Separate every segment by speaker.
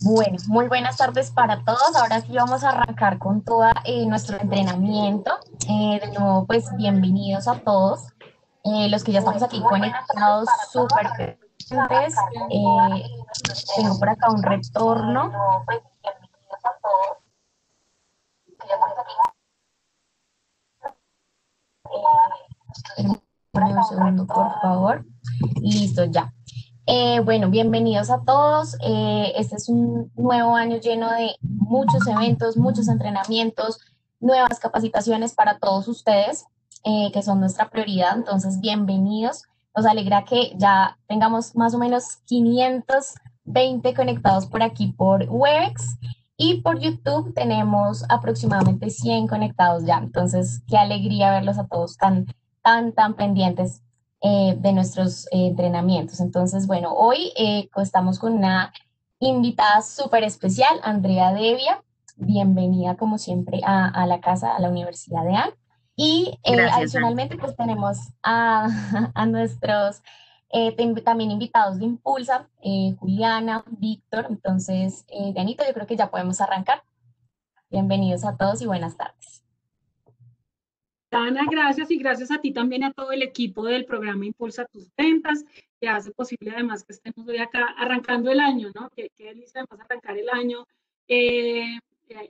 Speaker 1: Bueno, muy buenas tardes para todos. Ahora sí vamos a arrancar con todo nuestro entrenamiento. De nuevo, pues bienvenidos a todos. Los que ya estamos aquí conectados, súper presentes. Tengo por acá un retorno. Un segundo, por favor. Listo, ya. Bueno, bienvenidos a todos. Este es un nuevo año lleno de muchos eventos, muchos entrenamientos, nuevas capacitaciones para todos ustedes, que son nuestra prioridad. Entonces, bienvenidos. Nos alegra que ya tengamos más o menos 520 conectados por aquí por Webex y por YouTube tenemos aproximadamente 100 conectados ya. Entonces, qué alegría verlos a todos tan pendientes de nuestros entrenamientos. Entonces, bueno, hoy estamos con una invitada súper especial, Andrea Devia. Bienvenida, como siempre, a la casa, a la Universidad de AN. Y
Speaker 2: Gracias, Dani.
Speaker 1: adicionalmente, pues tenemos a nuestros también invitados de Impulsa, Juliana, Víctor. Entonces, Dianito, yo creo que ya podemos arrancar. Bienvenidos a todos y buenas tardes.
Speaker 3: Ana, gracias y gracias a ti también y a todo el equipo del programa Impulsa tus Ventas, que hace posible además que estemos hoy acá arrancando el año, ¿no? Qué delicia además arrancar el año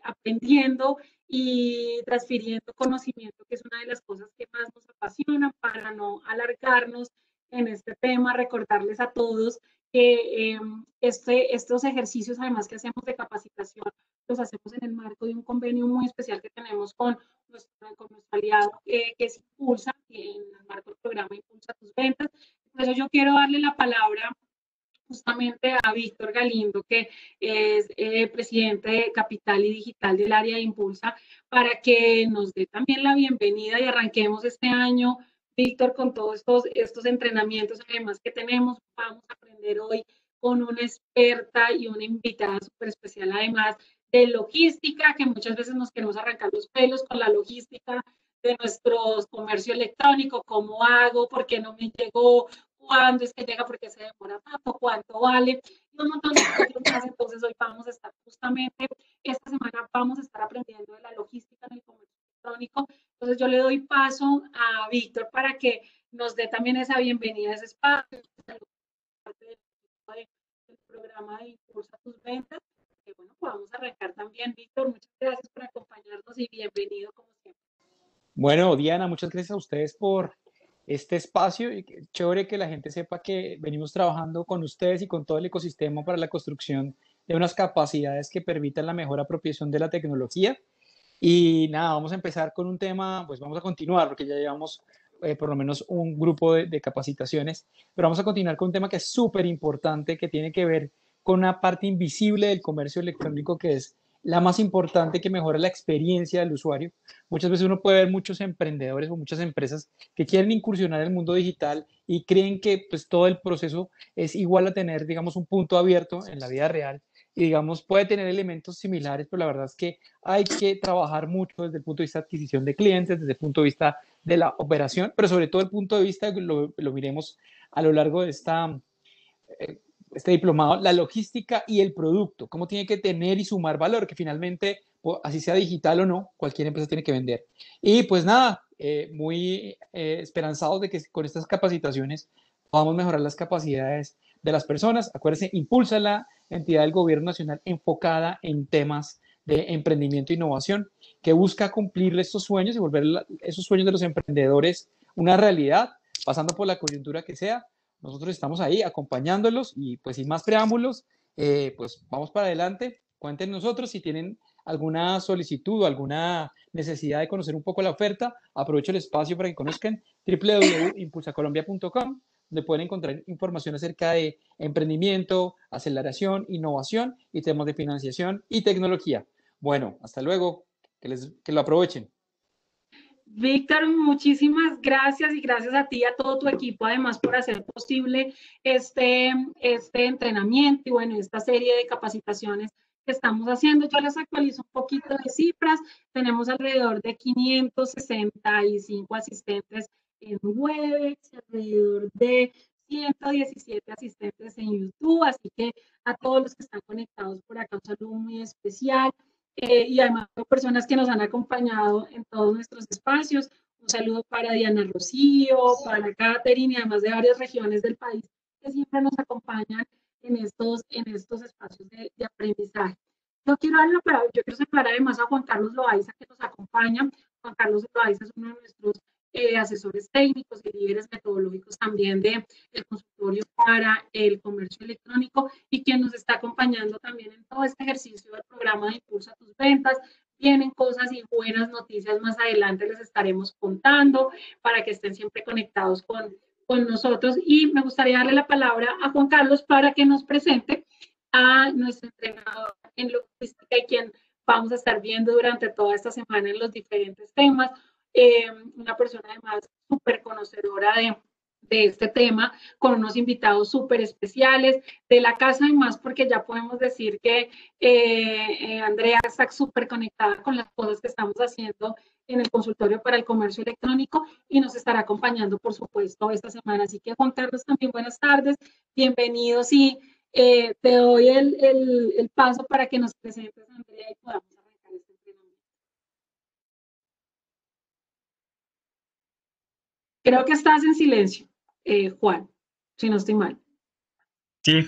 Speaker 3: aprendiendo y transfiriendo conocimiento, que es una de las cosas que más nos apasionan para no alargarnos en este tema, recordarles a todos que estos ejercicios además que hacemos de capacitación los hacemos en el marco de un convenio muy especial que tenemos con nuestro aliado que es Impulsa, en el marco del programa Impulsa tus Ventas. Por eso yo quiero darle la palabra justamente a Víctor Galindo, que es presidente de Capital y Digital del área de Impulsa, para que nos dé también la bienvenida y arranquemos este año, Víctor, con todos estos entrenamientos además que tenemos. Vamos a aprender hoy con una experta y una invitada súper especial, además de logística, que muchas veces nos queremos arrancar los pelos con la logística de nuestro comercio electrónico, cómo hago, por qué no me llegó, cuándo es que llega, por qué se demora tanto, cuánto vale, y un montón de cosas más. Entonces hoy vamos a estar justamente, esta semana vamos a estar aprendiendo de la logística en el comercio electrónico. Entonces yo le doy paso a Víctor para que nos dé también esa bienvenida a ese espacio, parte del programa de Impulsa tus Ventas. Que bueno, podamos arrancar también. Víctor, muchas gracias por acompañarnos y bienvenido como siempre.
Speaker 4: Bueno, Diana, muchas gracias a ustedes por este espacio y chévere que la gente sepa que venimos trabajando con ustedes y con todo el ecosistema para la construcción de unas capacidades que permitan la mejor apropiación de la tecnología. Y nada, vamos a empezar con un tema, pues vamos a continuar porque ya llevamos por lo menos un grupo de capacitaciones, pero vamos a continuar con un tema que es súper importante, que tiene que ver con una parte invisible del comercio electrónico que es la más importante, que mejora la experiencia del usuario. Muchas veces uno puede ver muchos emprendedores o muchas empresas que quieren incursionar en el mundo digital y creen que pues todo el proceso es igual a tener, digamos, un punto abierto en la vida real y, digamos, puede tener elementos similares, pero la verdad es que hay que trabajar mucho desde el punto de vista de adquisición de clientes, desde el punto de vista de la operación, pero sobre todo el punto de vista, lo miremos a lo largo de este diplomado, la logística y el producto, cómo tiene que tener y sumar valor, que finalmente, así sea digital o no, cualquier empresa tiene que vender. Y pues nada, muy esperanzados de que con estas capacitaciones podamos mejorar las capacidades de las personas. Acuérdense, Impulsa la entidad del gobierno nacional enfocada en temas de emprendimiento e innovación, que busca cumplir estos sueños y volver esos sueños de los emprendedores una realidad, pasando por la coyuntura que sea. Nosotros estamos ahí acompañándolos y pues sin más preámbulos, pues vamos para adelante. Cuenten nosotros si tienen alguna solicitud o alguna necesidad de conocer un poco la oferta. Aprovecho el espacio para que conozcan www.impulsacolombia.com, donde pueden encontrar información acerca de emprendimiento, aceleración, innovación y temas de financiación y tecnología. Bueno, hasta luego, que lo aprovechen.
Speaker 3: Víctor, muchísimas gracias y gracias a ti y a todo tu equipo además por hacer posible este entrenamiento y bueno, esta serie de capacitaciones que estamos haciendo. Yo les actualizo un poquito de cifras. Tenemos alrededor de 565 asistentes en Webex, alrededor de 117 asistentes en YouTube, así que a todos los que están conectados por acá, un saludo muy especial. Y además personas que nos han acompañado en todos nuestros espacios. Un saludo para Diana Rocío, para Catherine y además de varias regiones del país que siempre nos acompañan en estos espacios de aprendizaje. Yo quiero saludar además a Juan Carlos Loaiza que nos acompaña. Juan Carlos Loaiza es uno de nuestros asesores técnicos y líderes metodológicos también del consultorio para el comercio electrónico y quien nos está acompañando también en todo este ejercicio del programa de Impulsa tus Ventas. Vienen cosas y buenas noticias más adelante, les estaremos contando para que estén siempre conectados con nosotros. Y me gustaría darle la palabra a Juan Carlos para que nos presente a nuestro entrenador en logística y quien vamos a estar viendo durante toda esta semana en los diferentes temas. Una persona además súper conocedora de este tema, con unos invitados súper especiales de la casa además, porque ya podemos decir que Andrea está súper conectada con las cosas que estamos haciendo en el consultorio para el comercio electrónico y nos estará acompañando, por supuesto, esta semana. Así que, Juan Carlos, también buenas tardes, bienvenidos y te doy el paso para que nos presentes, Andrea, y podamos arrancar este entrenamiento. Creo que estás en silencio, Juan, si no estoy mal.
Speaker 2: Sí.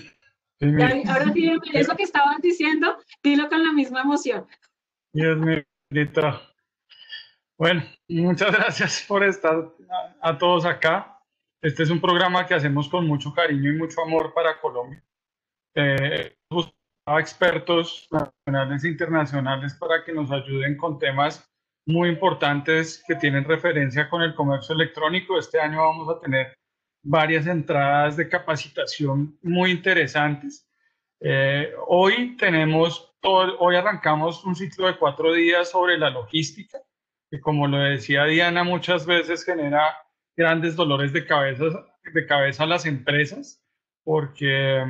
Speaker 3: Ahora sí, eso que estabas diciendo, dilo con la misma emoción.
Speaker 2: Dios mío, bendito. Bueno, muchas gracias por estar a todos acá. Este es un programa que hacemos con mucho cariño y mucho amor para Colombia. Buscamos a expertos nacionales e internacionales para que nos ayuden con temas muy importantes que tienen referencia con el comercio electrónico. Este año vamos a tener varias entradas de capacitación muy interesantes. Hoy arrancamos un ciclo de 4 días sobre la logística, que como lo decía Diana, muchas veces genera grandes dolores de cabeza a las empresas, porque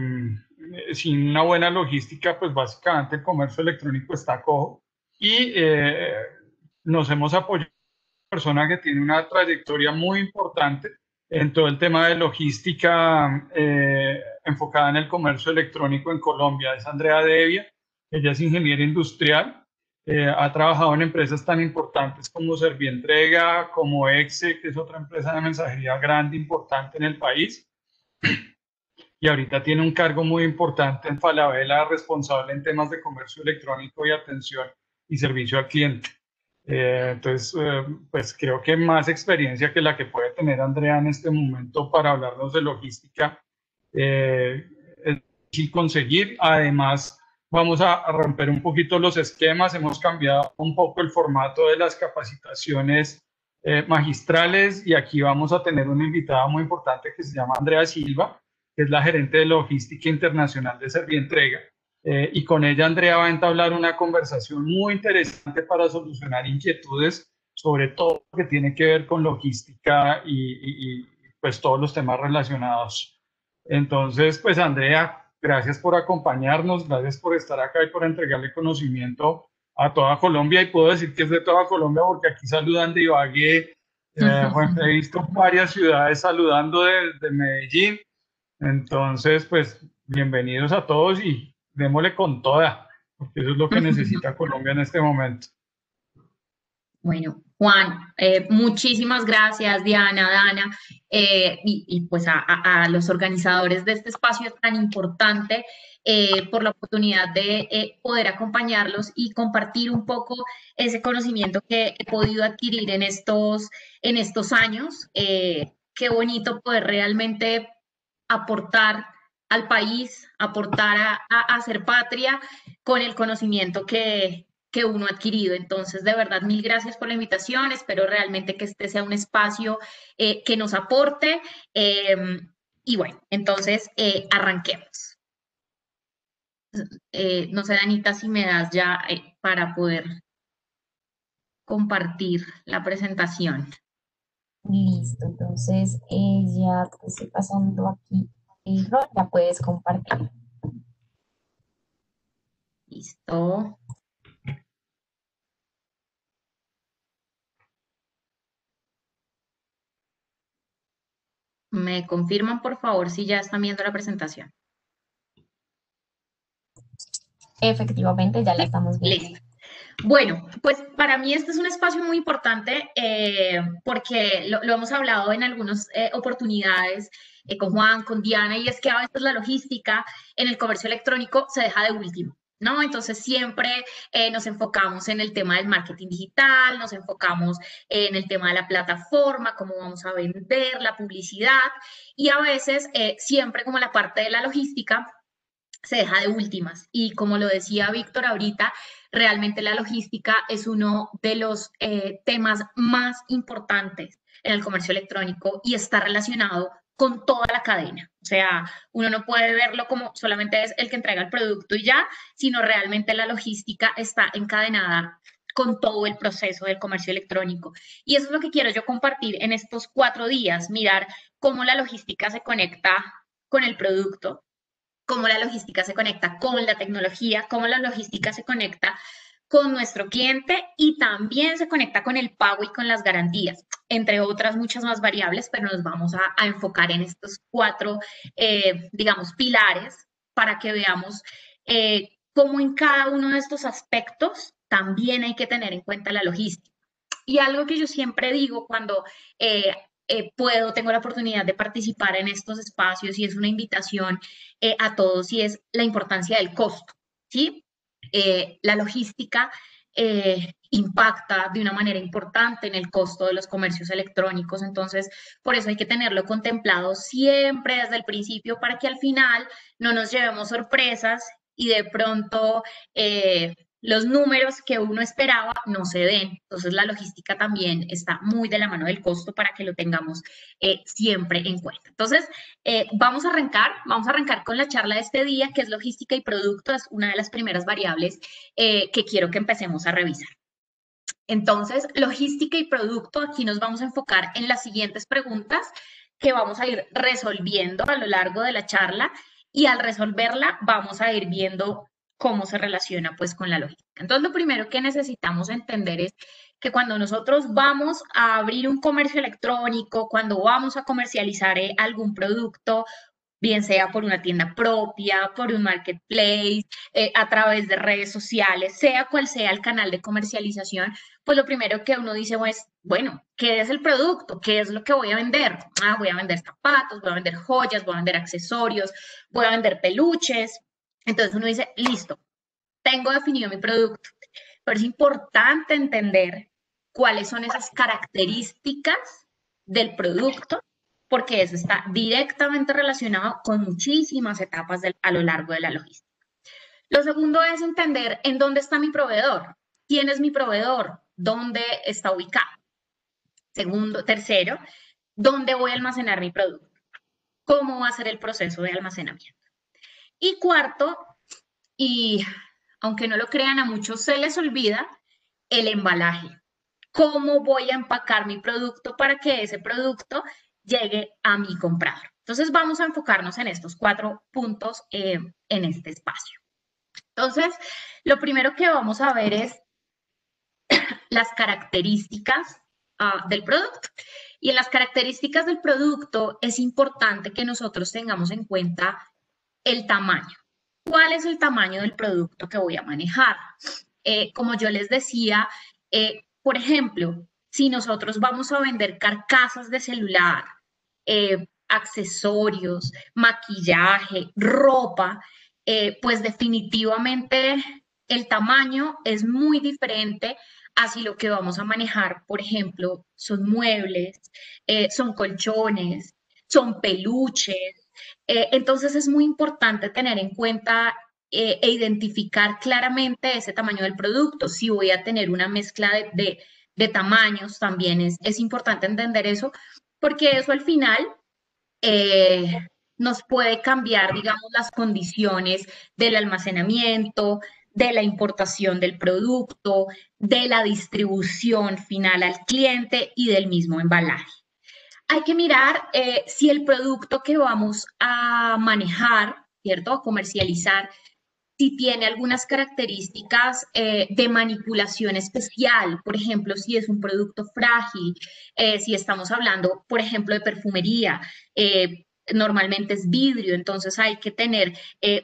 Speaker 2: sin una buena logística, pues básicamente el comercio electrónico está cojo. Y nos hemos apoyado en una persona que tiene una trayectoria muy importante en todo el tema de logística enfocada en el comercio electrónico en Colombia. Es Andrea Devia, ella es ingeniera industrial, ha trabajado en empresas tan importantes como Servientrega, como Exe, que es otra empresa de mensajería grande, importante en el país. Y ahorita tiene un cargo muy importante en Falabella, responsable en temas de comercio electrónico y atención y servicio al cliente. Entonces, pues creo que más experiencia que la que puede tener Andrea en este momento para hablarnos de logística es difícil conseguir. Además, vamos a romper un poquito los esquemas. Hemos cambiado un poco el formato de las capacitaciones magistrales y aquí vamos a tener una invitada muy importante que se llama Andrea Silva, que es la gerente de logística internacional de Servientrega. Y con ella Andrea va a entablar una conversación muy interesante para solucionar inquietudes sobre todo lo que tiene que ver con logística y pues todos los temas relacionados. Entonces, pues Andrea, gracias por acompañarnos, gracias por estar acá y por entregarle conocimiento a toda Colombia, y puedo decir que es de toda Colombia porque aquí saludan de Ibagué, bueno, he visto varias ciudades saludando de Medellín. Entonces, pues bienvenidos a todos y démosle con toda, porque eso es lo que necesita Colombia en este momento.
Speaker 5: Bueno, Juan, muchísimas gracias, Diana, Dana, y pues a los organizadores de este espacio tan importante por la oportunidad de poder acompañarlos y compartir un poco ese conocimiento que he podido adquirir en estos años. Qué bonito poder realmente aportar al país, aportar a hacer patria con el conocimiento que uno ha adquirido. Entonces, de verdad, mil gracias por la invitación. Espero realmente que este sea un espacio que nos aporte. Y bueno, entonces arranquemos. No sé, Danita, si me das ya para poder compartir la presentación.
Speaker 1: Listo, entonces ya te estoy pasando aquí el rol, ya puedes compartir.
Speaker 5: Listo. Me Me confirman, por favor, si ya están viendo la presentación.
Speaker 1: Efectivamente, ya la
Speaker 5: Sí,
Speaker 1: estamos viendo.
Speaker 5: listo. Bueno, pues para mí este es un espacio muy importante porque lo hemos hablado en algunas oportunidades con Juan, con Diana, y es que a veces la logística en el comercio electrónico se deja de último, ¿no? Entonces siempre nos enfocamos en el tema del marketing digital, nos enfocamos en el tema de la plataforma, cómo vamos a vender, la publicidad, y a veces siempre como la parte de la logística se deja de últimas. Y como lo decía Víctor ahorita, realmente la logística es uno de los temas más importantes en el comercio electrónico y está relacionado con toda la cadena. O sea, uno no puede verlo como solamente es el que entrega el producto y ya, sino realmente la logística está encadenada con todo el proceso del comercio electrónico. Y eso es lo que quiero yo compartir en estos 4 días, mirar cómo la logística se conecta con el producto, cómo la logística se conecta con la tecnología, cómo la logística se conecta con nuestro cliente y también se conecta con el pago y con las garantías, entre otras muchas más variables, pero nos vamos a enfocar en estos 4, digamos, pilares para que veamos cómo en cada uno de estos aspectos también hay que tener en cuenta la logística. Y algo que yo siempre digo cuando tengo la oportunidad de participar en estos espacios y es una invitación a todos y es la importancia del costo, ¿sí? La logística impacta de una manera importante en el costo de los comercios electrónicos, entonces por eso hay que tenerlo contemplado siempre desde el principio para que al final no nos llevemos sorpresas y de pronto los números que uno esperaba no se den. Entonces la logística también está muy de la mano del costo para que lo tengamos siempre en cuenta. Entonces vamos a arrancar con la charla de este día, que es logística y producto, es una de las primeras variables que quiero que empecemos a revisar. Entonces, logística y producto, aquí nos vamos a enfocar en las siguientes preguntas que vamos a ir resolviendo a lo largo de la charla y al resolverla vamos a ir viendo cómo se relaciona pues con la logística. Entonces, lo primero que necesitamos entender es que cuando nosotros vamos a abrir un comercio electrónico, cuando vamos a comercializar algún producto, bien sea por una tienda propia, por un marketplace, a través de redes sociales, sea cual sea el canal de comercialización, pues lo primero que uno dice es, bueno, ¿qué es el producto? ¿Qué es lo que voy a vender? Ah, voy a vender zapatos, voy a vender joyas, voy a vender accesorios, voy a vender peluches. Entonces uno dice, listo, tengo definido mi producto, pero es importante entender cuáles son esas características del producto, porque eso está directamente relacionado con muchísimas etapas a lo largo de la logística. Lo segundo es entender en dónde está mi proveedor, quién es mi proveedor, dónde está ubicado. Tercero, dónde voy a almacenar mi producto, cómo va a ser el proceso de almacenamiento. Y cuarto, y aunque no lo crean, a muchos se les olvida el embalaje. ¿Cómo voy a empacar mi producto para que ese producto llegue a mi comprador? Entonces vamos a enfocarnos en estos 4 puntos en este espacio. Entonces, lo primero que vamos a ver es las características del producto. Y en las características del producto es importante que nosotros tengamos en cuenta el tamaño. ¿Cuál es el tamaño del producto que voy a manejar? Como yo les decía, por ejemplo, si nosotros vamos a vender carcasas de celular, accesorios, maquillaje, ropa, pues definitivamente el tamaño es muy diferente a si lo que vamos a manejar, por ejemplo, son muebles, son colchones, son peluches. Entonces es muy importante tener en cuenta e identificar claramente ese tamaño del producto. Si voy a tener una mezcla de tamaños, también es importante entender eso, porque eso al final nos puede cambiar, digamos, las condiciones del almacenamiento, de la importación del producto, de la distribución final al cliente y del mismo embalaje. Hay que mirar si el producto que vamos a manejar, ¿cierto? A comercializar, si tiene algunas características de manipulación especial, por ejemplo, si es un producto frágil, si estamos hablando, por ejemplo, de perfumería, normalmente es vidrio, entonces hay que tener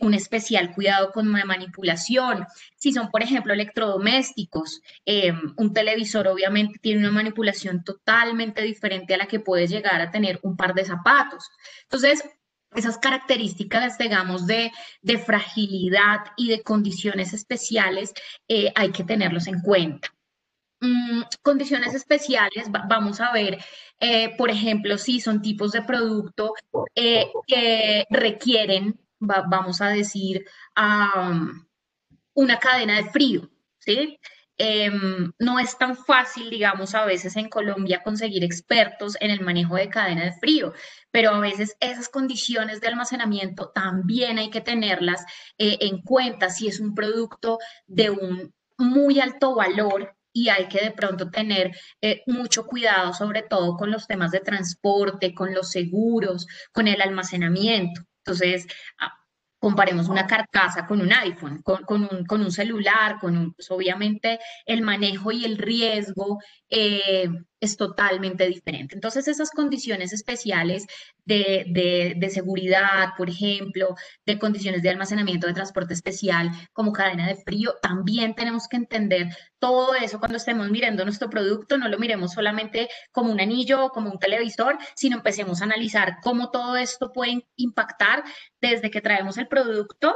Speaker 5: un especial cuidado con la manipulación. Si son, por ejemplo, electrodomésticos, un televisor obviamente tiene una manipulación totalmente diferente a la que puede llegar a tener un par de zapatos. Entonces, esas características, digamos, de fragilidad y de condiciones especiales, hay que tenerlos en cuenta. Condiciones especiales, vamos a ver, por ejemplo, si son tipos de producto que requieren, vamos a decir, una cadena de frío, ¿sí? No es tan fácil, digamos, a veces en Colombia conseguir expertos en el manejo de cadena de frío, pero a veces esas condiciones de almacenamiento también hay que tenerlas en cuenta si es un producto de un muy alto valor y hay que de pronto tener mucho cuidado, sobre todo con los temas de transporte, con los seguros, con el almacenamiento. Entonces, comparemos una carcasa con un iPhone, con un celular, pues obviamente el manejo y el riesgo es totalmente diferente. Entonces, esas condiciones especiales de seguridad, por ejemplo, de condiciones de almacenamiento, de transporte especial, como cadena de frío, también tenemos que entender todo eso cuando estemos mirando nuestro producto. No lo miremos solamente como un anillo o como un televisor, sino empecemos a analizar cómo todo esto puede impactar desde que traemos el producto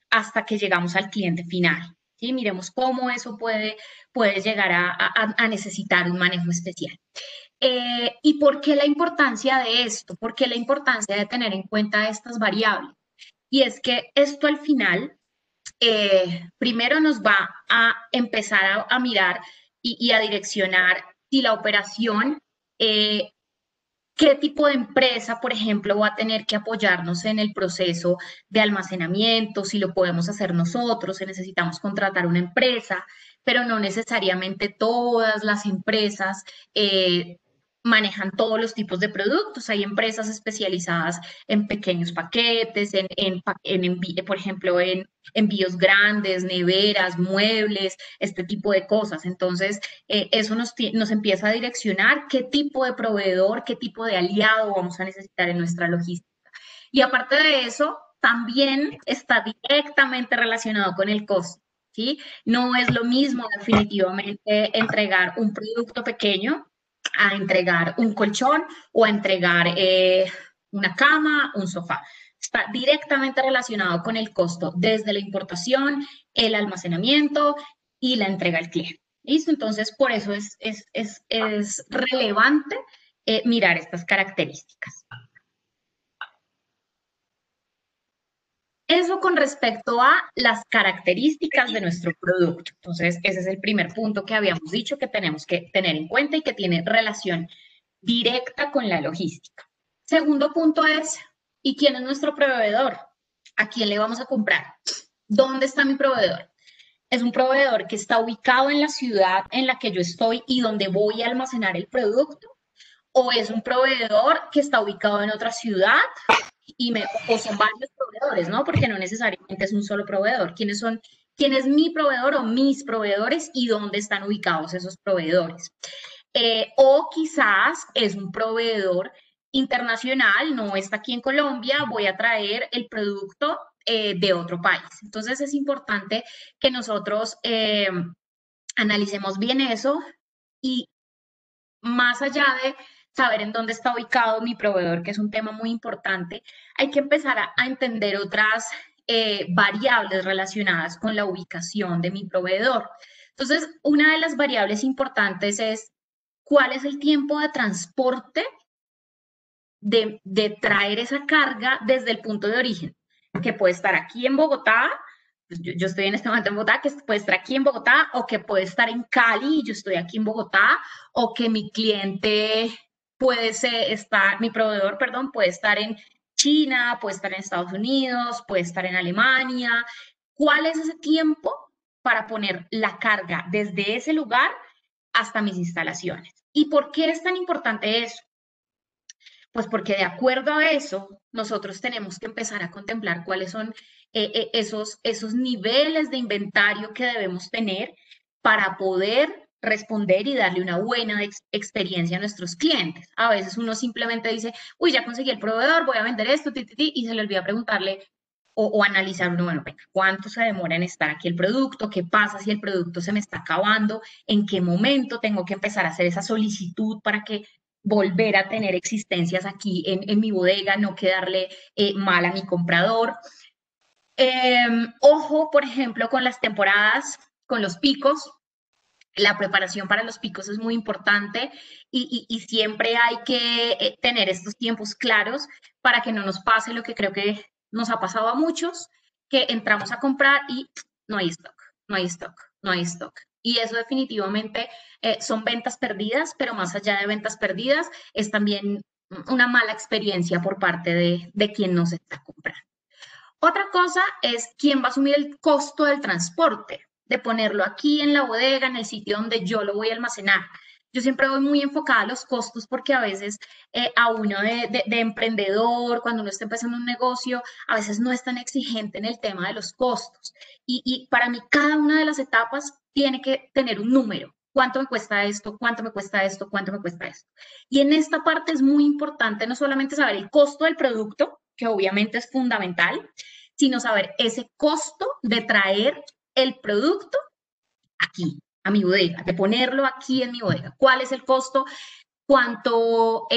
Speaker 5: hasta que llegamos al cliente final. ¿Sí? Miremos cómo eso puede llegar a necesitar un manejo especial. ¿Y por qué la importancia de esto? ¿Por qué la importancia de tener en cuenta estas variables? Y es que esto al final, primero nos va a empezar a mirar y a direccionar si la operación qué tipo de empresa, por ejemplo, va a tener que apoyarnos en el proceso de almacenamiento, si lo podemos hacer nosotros, si necesitamos contratar una empresa, pero no necesariamente todas las empresas manejan todos los tipos de productos. Hay empresas especializadas en pequeños paquetes, por ejemplo, en envíos grandes, neveras, muebles, este tipo de cosas. Entonces, eso nos empieza a direccionar qué tipo de proveedor, qué tipo de aliado vamos a necesitar en nuestra logística. Y aparte de eso, también está directamente relacionado con el costo, ¿sí? No es lo mismo definitivamente entregar un producto pequeño a entregar un colchón o a entregar una cama, un sofá. Está directamente relacionado con el costo desde la importación, el almacenamiento y la entrega al cliente. ¿Listo? Entonces, por eso es relevante mirar estas características. Eso con respecto a las características de nuestro producto. Entonces, ese es el primer punto que habíamos dicho que tenemos que tener en cuenta y que tiene relación directa con la logística. Segundo punto es, ¿y quién es nuestro proveedor? ¿A quién le vamos a comprar? ¿Dónde está mi proveedor? ¿Es un proveedor que está ubicado en la ciudad en la que yo estoy y donde voy a almacenar el producto? ¿O es un proveedor que está ubicado en otra ciudad o son varios proveedores, ¿no? Porque no necesariamente es un solo proveedor. ¿Quién es mi proveedor o mis proveedores y dónde están ubicados esos proveedores? O quizás es un proveedor internacional, no está aquí en Colombia, voy a traer el producto de otro país. Entonces es importante que nosotros analicemos bien eso y más allá de saber en dónde está ubicado mi proveedor, que es un tema muy importante, hay que empezar a entender otras variables relacionadas con la ubicación de mi proveedor. Entonces, una de las variables importantes es cuál es el tiempo de transporte de traer esa carga desde el punto de origen, que puede estar aquí en Bogotá. Yo estoy en este momento en Bogotá, que puede estar aquí en Bogotá, o que puede estar en Cali y yo estoy aquí en Bogotá, o que mi cliente mi proveedor, perdón, puede estar en China, puede estar en Estados Unidos, puede estar en Alemania. ¿Cuál es ese tiempo para poner la carga desde ese lugar hasta mis instalaciones? ¿Y por qué es tan importante eso? Pues porque de acuerdo a eso, nosotros tenemos que empezar a contemplar cuáles son esos niveles de inventario que debemos tener para poder responder y darle una buena experiencia a nuestros clientes. A veces uno simplemente dice, uy, ya conseguí el proveedor, voy a vender esto, y se le olvida preguntarle o analizar uno, bueno, venga, ¿cuánto se demora en estar aquí el producto? ¿Qué pasa si el producto se me está acabando? ¿En qué momento tengo que empezar a hacer esa solicitud para que volver a tener existencias aquí en mi bodega, no quedarle mal a mi comprador? Ojo, por ejemplo, con las temporadas, con los picos. La preparación para los picos es muy importante y siempre hay que tener estos tiempos claros para que no nos pase lo que creo que nos ha pasado a muchos, que entramos a comprar y no hay stock, no hay stock, no hay stock. Y eso definitivamente son ventas perdidas, pero más allá de ventas perdidas es también una mala experiencia por parte de quien nos está comprando. Otra cosa es quién va a asumir el costo del transporte, de ponerlo aquí en la bodega, en el sitio donde yo lo voy a almacenar. Yo siempre voy muy enfocada a los costos porque a veces a uno de emprendedor, cuando uno está empezando un negocio, a veces no es tan exigente en el tema de los costos. Y para mí cada una de las etapas tiene que tener un número. ¿Cuánto me cuesta esto? ¿Cuánto me cuesta esto? ¿Cuánto me cuesta esto? Y en esta parte es muy importante no solamente saber el costo del producto, que obviamente es fundamental, sino saber ese costo de traer el producto aquí, a mi bodega, de ponerlo aquí en mi bodega. ¿Cuál es el costo? ¿Cuánto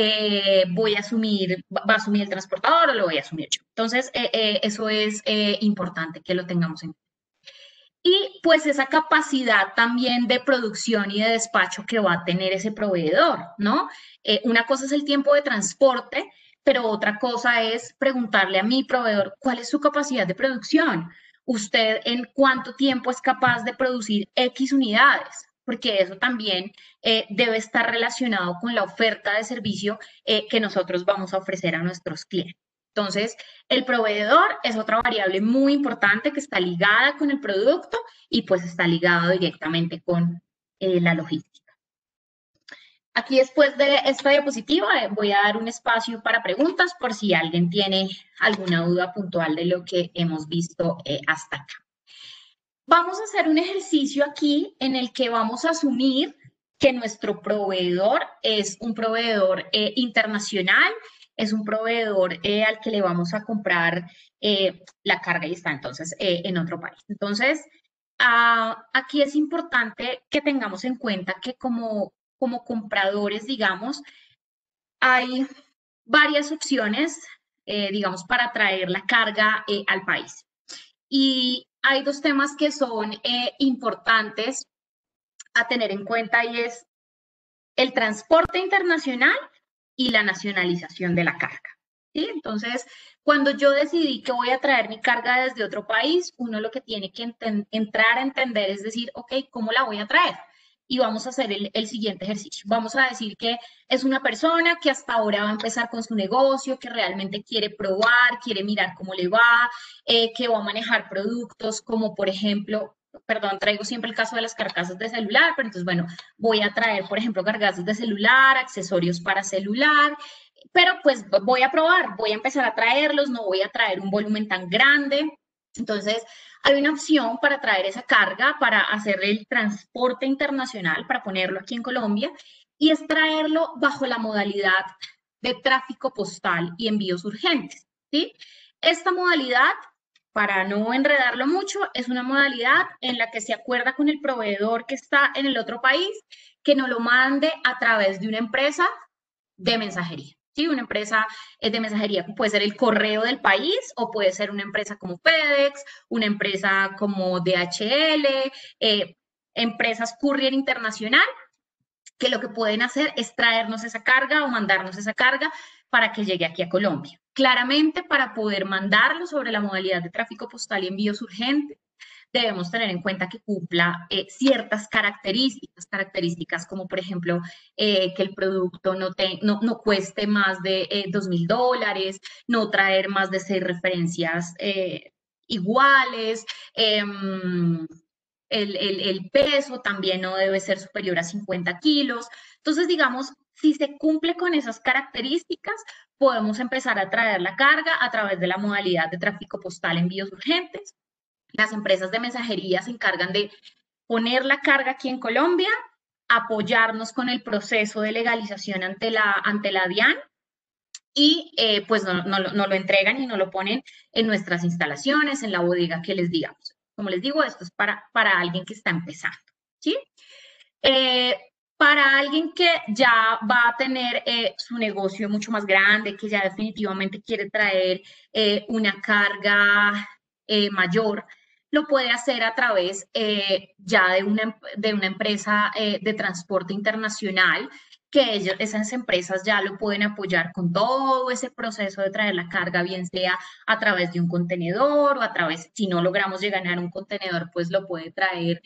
Speaker 5: voy a asumir, va a asumir el transportador o lo voy a asumir yo? Entonces, eso es importante que lo tengamos en cuenta. Y pues esa capacidad también de producción y de despacho que va a tener ese proveedor, ¿no? Una cosa es el tiempo de transporte, pero otra cosa es preguntarle a mi proveedor cuál es su capacidad de producción. ¿Usted en cuánto tiempo es capaz de producir X unidades? Porque eso también debe estar relacionado con la oferta de servicio que nosotros vamos a ofrecer a nuestros clientes. Entonces, el proveedor es otra variable muy importante que está ligada con el producto y pues está ligado directamente con la logística. Aquí después de esta diapositiva voy a dar un espacio para preguntas por si alguien tiene alguna duda puntual de lo que hemos visto hasta acá. Vamos a hacer un ejercicio aquí en el que vamos a asumir que nuestro proveedor es un proveedor internacional, es un proveedor al que le vamos a comprar la carga y está entonces en otro país. Entonces, aquí es importante que tengamos en cuenta que como compradores, digamos, hay varias opciones, digamos, para traer la carga al país. Y hay dos temas que son importantes a tener en cuenta y es el transporte internacional y la nacionalización de la carga. ¿Sí? Entonces, cuando yo decidí que voy a traer mi carga desde otro país, uno lo que tiene que entrar a entender es decir, ok, ¿cómo la voy a traer? Y vamos a hacer el siguiente ejercicio. Vamos a decir que es una persona que hasta ahora va a empezar con su negocio, que realmente quiere probar, quiere mirar cómo le va, que va a manejar productos como, por ejemplo, perdón, traigo siempre el caso de las carcasas de celular, pero entonces, bueno, voy a traer, por ejemplo, carcasas de celular, accesorios para celular, pero pues voy a probar, voy a empezar a traerlos, no voy a traer un volumen tan grande. Entonces, hay una opción para traer esa carga, para hacer el transporte internacional, para ponerlo aquí en Colombia, y es traerlo bajo la modalidad de tráfico postal y envíos urgentes, ¿sí? Esta modalidad, para no enredarlo mucho, es una modalidad en la que se acuerda con el proveedor que está en el otro país que no lo mande a través de una empresa de mensajería. ¿Sí? Una empresa de mensajería puede ser el correo del país o puede ser una empresa como FedEx, una empresa como DHL, empresas courier internacional, que lo que pueden hacer es traernos esa carga o mandarnos esa carga para que llegue aquí a Colombia. Claramente, para poder mandarlo sobre la modalidad de tráfico postal y envíos urgentes, debemos tener en cuenta que cumpla ciertas características como por ejemplo que el producto no cueste más de $2.000, no traer más de 6 referencias iguales, el peso también no debe ser superior a 50 kilos. Entonces, digamos, Si se cumple con esas características, podemos empezar a traer la carga a través de la modalidad de tráfico postal envíos urgentes. Las empresas de mensajería se encargan de poner la carga aquí en Colombia, apoyarnos con el proceso de legalización ante la DIAN y pues no lo entregan y no lo ponen en nuestras instalaciones, en la bodega que les digamos. Como les digo, esto es para alguien que está empezando, ¿sí? Para alguien que ya va a tener su negocio mucho más grande, que ya definitivamente quiere traer una carga mayor, lo puede hacer a través ya de una empresa de transporte internacional, que esas empresas ya lo pueden apoyar con todo ese proceso de traer la carga, bien sea a través de un contenedor o a través, si no logramos llegar a un contenedor, pues lo puede traer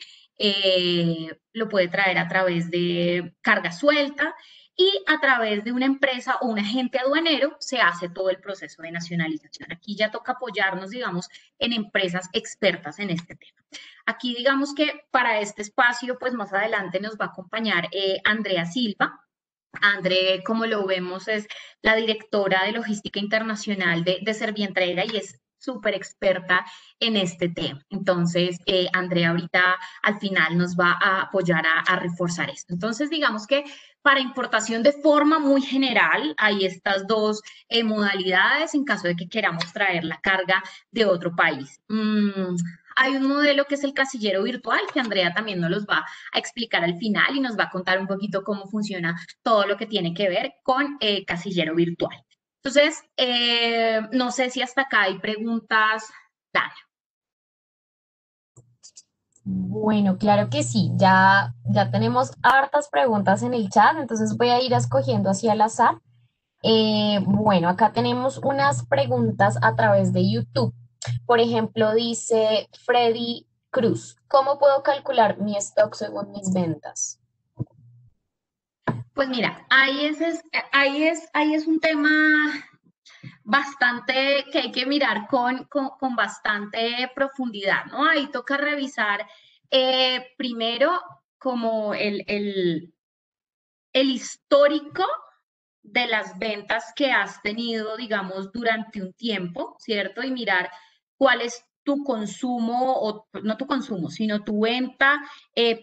Speaker 5: a través de carga suelta y a través de una empresa o un agente aduanero se hace todo el proceso de nacionalización. Aquí ya toca apoyarnos, digamos, en empresas expertas en este tema. Aquí digamos que para este espacio, pues más adelante nos va a acompañar Andrea Silva. Andrea, como lo vemos, es la directora de logística internacional de Servientrega y es súper experta en este tema. Entonces, Andrea ahorita al final nos va a apoyar a reforzar esto. Entonces, digamos que para importación de forma muy general, hay estas dos modalidades en caso de que queramos traer la carga de otro país. Hay un modelo que es el casillero virtual, que Andrea también nos los va a explicar al final y nos va a contar un poquito cómo funciona todo lo que tiene que ver con casillero virtual. Entonces, no sé si hasta acá hay preguntas, Dana.
Speaker 1: Bueno, claro que sí, ya tenemos hartas preguntas en el chat, entonces voy a ir escogiendo así al azar. Bueno, acá tenemos unas preguntas a través de YouTube. Por ejemplo, dice Freddy Cruz, ¿cómo puedo calcular mi stock según mis ventas?
Speaker 5: Pues mira, ahí es un tema bastante que hay que mirar con bastante profundidad, ¿no? Ahí toca revisar primero como el histórico de las ventas que has tenido, digamos, durante un tiempo, ¿cierto? Y mirar cuál es tu consumo, o no tu consumo, sino tu venta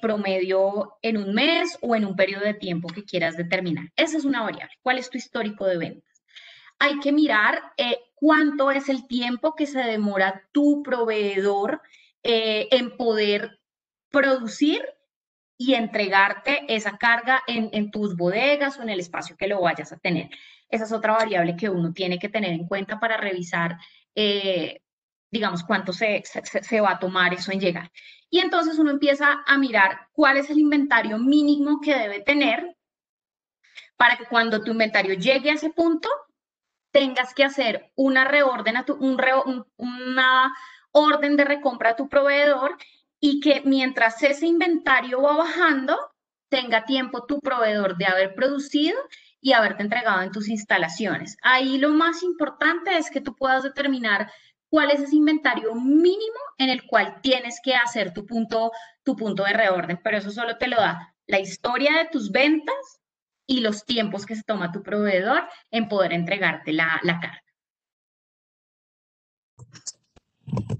Speaker 5: promedio en un mes o en un periodo de tiempo que quieras determinar. Esa es una variable. ¿Cuál es tu histórico de ventas? Hay que mirar cuánto es el tiempo que se demora tu proveedor en poder producir y entregarte esa carga en tus bodegas o en el espacio que lo vayas a tener. Esa es otra variable que uno tiene que tener en cuenta para revisar, digamos, cuánto se va a tomar eso en llegar. Y entonces uno empieza a mirar cuál es el inventario mínimo que debe tener para que cuando tu inventario llegue a ese punto, tengas que hacer una reorden, una orden de recompra a tu proveedor y que mientras ese inventario va bajando, tenga tiempo tu proveedor de haber producido y haberte entregado en tus instalaciones. Ahí lo más importante es que tú puedas determinar cuál es ese inventario mínimo en el cual tienes que hacer tu punto de reorden, pero eso solo te lo da la historia de tus ventas y los tiempos que se toma tu proveedor en poder entregarte la carga.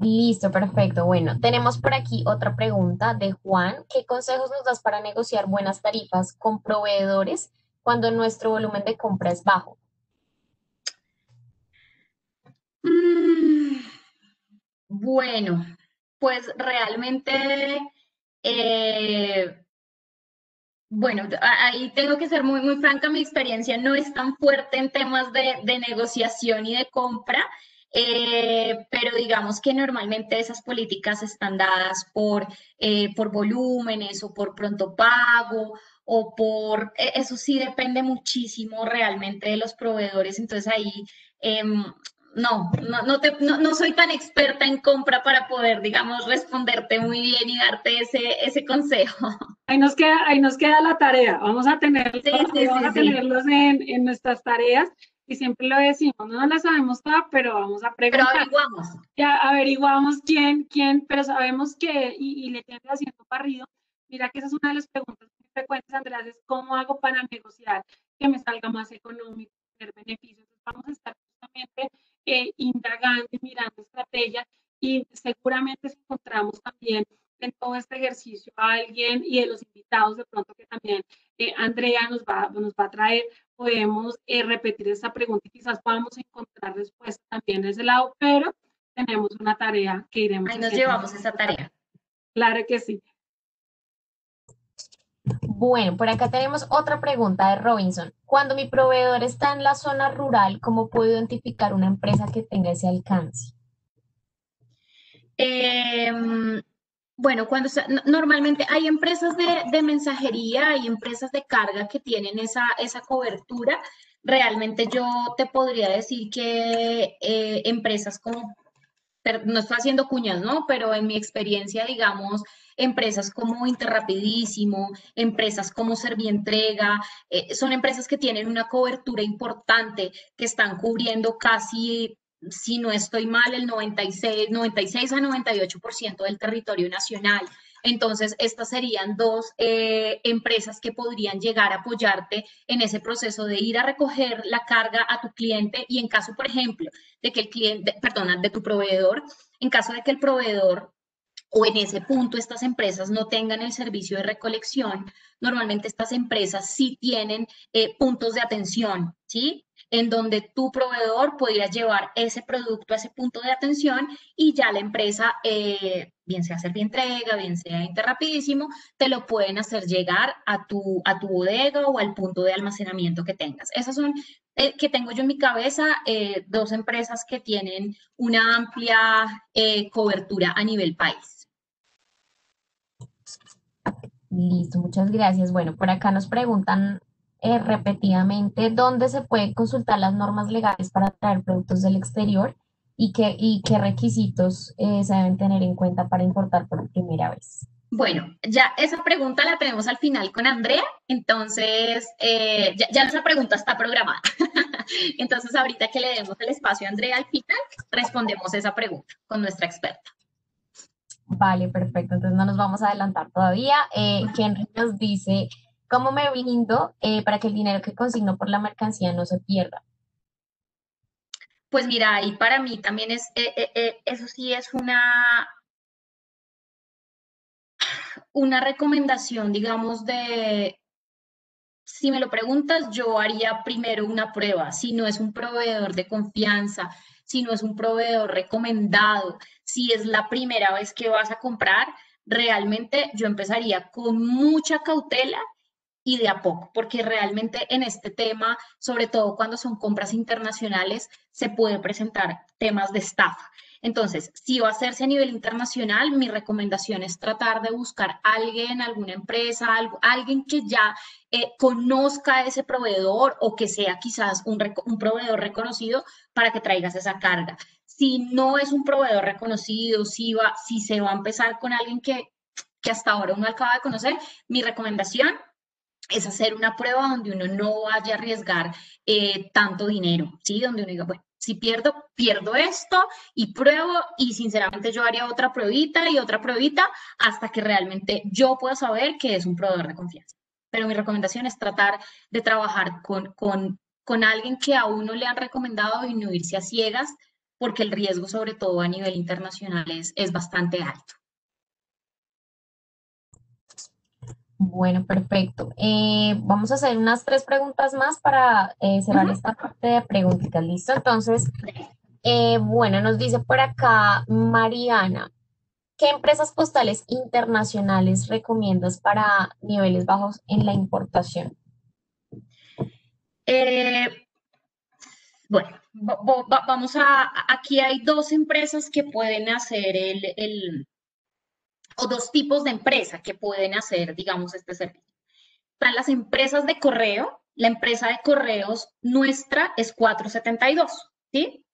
Speaker 1: Listo, perfecto. Bueno, tenemos por aquí otra pregunta de Juan. ¿Qué consejos nos das para negociar buenas tarifas con proveedores cuando nuestro volumen de compra es bajo?
Speaker 5: Bueno, pues realmente, bueno, ahí tengo que ser muy, muy franca, mi experiencia no es tan fuerte en temas de negociación y de compra, pero digamos que normalmente esas políticas están dadas por volúmenes o por pronto pago o eso sí depende muchísimo realmente de los proveedores, entonces ahí no soy tan experta en compra para poder, digamos, responderte muy bien y darte ese consejo.
Speaker 3: Ahí nos queda la tarea. Vamos a tenerlos en nuestras tareas y siempre lo decimos, no la sabemos toda, pero vamos a preguntar.
Speaker 5: Pero averiguamos.
Speaker 3: Ya averiguamos quién, pero sabemos que, y le tiende haciendo barrido. Mira que esa es una de las preguntas muy frecuentes, Andrés, es ¿cómo hago para negociar que me salga más económico, tener beneficios. Entonces, vamos a estar justamente indagando y mirando estrategias y seguramente si encontramos también en todo este ejercicio a alguien y de los invitados de pronto que también Andrea nos va a traer, podemos repetir esta pregunta y quizás podamos encontrar respuesta también de ese lado, pero tenemos una tarea que iremos
Speaker 5: Ahí nos
Speaker 3: haciendo.
Speaker 5: llevamos esa tarea.
Speaker 3: Claro que sí.
Speaker 1: Bueno, por acá tenemos otra pregunta de Robinson. Cuando mi proveedor está en la zona rural, ¿cómo puedo identificar una empresa que tenga ese alcance?
Speaker 5: Bueno, normalmente hay empresas de mensajería, hay empresas de carga que tienen esa cobertura. Realmente yo te podría decir que empresas como, no estoy haciendo cuñas, ¿no? Pero en mi experiencia, digamos, empresas como Interrapidísimo, empresas como Servientrega, son empresas que tienen una cobertura importante, que están cubriendo casi, si no estoy mal, el 96 a 98% del territorio nacional. Entonces, estas serían dos empresas que podrían llegar a apoyarte en ese proceso de ir a recoger la carga a tu cliente y en caso, por ejemplo, de que el cliente, perdona, de tu proveedor, en caso de que el proveedor o en ese punto estas empresas no tengan el servicio de recolección, normalmente estas empresas sí tienen puntos de atención, ¿sí? En donde tu proveedor podría llevar ese producto a ese punto de atención y ya la empresa, bien sea Servientrega, bien sea Interrapidísimo, te lo pueden hacer llegar a tu bodega o al punto de almacenamiento que tengas. Esas son que tengo yo en mi cabeza, dos empresas que tienen una amplia cobertura a nivel país.
Speaker 1: Listo, muchas gracias. Bueno, por acá nos preguntan repetidamente dónde se pueden consultar las normas legales para traer productos del exterior y qué requisitos se deben tener en cuenta para importar por primera vez.
Speaker 5: Bueno, ya esa pregunta la tenemos al final con Andrea, entonces ya esa pregunta está programada. Entonces ahorita que le demos el espacio a Andrea al final, respondemos esa pregunta con nuestra experta.
Speaker 1: Vale, perfecto. Entonces no nos vamos a adelantar todavía. Henry nos dice, ¿cómo me blindo para que el dinero que consigno por la mercancía no se pierda?
Speaker 5: Pues mira, y para mí también eso sí es una recomendación, digamos, si me lo preguntas, yo haría primero una prueba, si no es un proveedor de confianza, si no es un proveedor recomendado, si es la primera vez que vas a comprar, realmente yo empezaría con mucha cautela y de a poco, porque realmente en este tema, sobre todo cuando son compras internacionales, se puede presentar temas de estafa. Entonces, si va a hacerse a nivel internacional, mi recomendación es tratar de buscar a alguien, alguna empresa, alguien que ya conozca a ese proveedor o que sea quizás un proveedor reconocido para que traigas esa carga. Si no es un proveedor reconocido, si se va a empezar con alguien que hasta ahora uno acaba de conocer, mi recomendación es hacer una prueba donde uno no vaya a arriesgar tanto dinero, ¿sí? Donde uno diga, bueno, si pierdo esto y pruebo y sinceramente yo haría otra pruebita y otra pruebita hasta que realmente yo pueda saber que es un proveedor de confianza. Pero mi recomendación es tratar de trabajar con alguien que a uno le han recomendado y no irse a ciegas porque el riesgo, sobre todo a nivel internacional, es bastante alto.
Speaker 1: Bueno, perfecto. Vamos a hacer unas 3 preguntas más para cerrar esta parte de preguntas. ¿Listo? Entonces, bueno, nos dice por acá Mariana, ¿qué empresas postales internacionales recomiendas para niveles bajos en la importación?
Speaker 5: Bueno, vamos aquí hay dos empresas que pueden hacer o dos tipos de empresas que pueden hacer, digamos, este servicio. Están las empresas de correo. La empresa de correos nuestra es 472, ¿sí?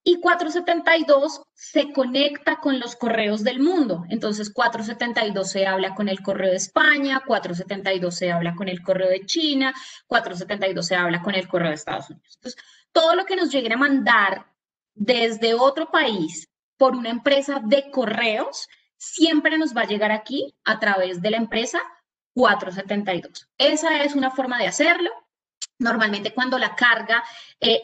Speaker 5: Y 472 se conecta con los correos del mundo. Entonces, 472 se habla con el correo de España, 472 se habla con el correo de China, 472 se habla con el correo de Estados Unidos. Entonces, todo lo que nos lleguen a mandar desde otro país por una empresa de correos siempre nos va a llegar aquí a través de la empresa 472. Esa es una forma de hacerlo. Normalmente cuando la carga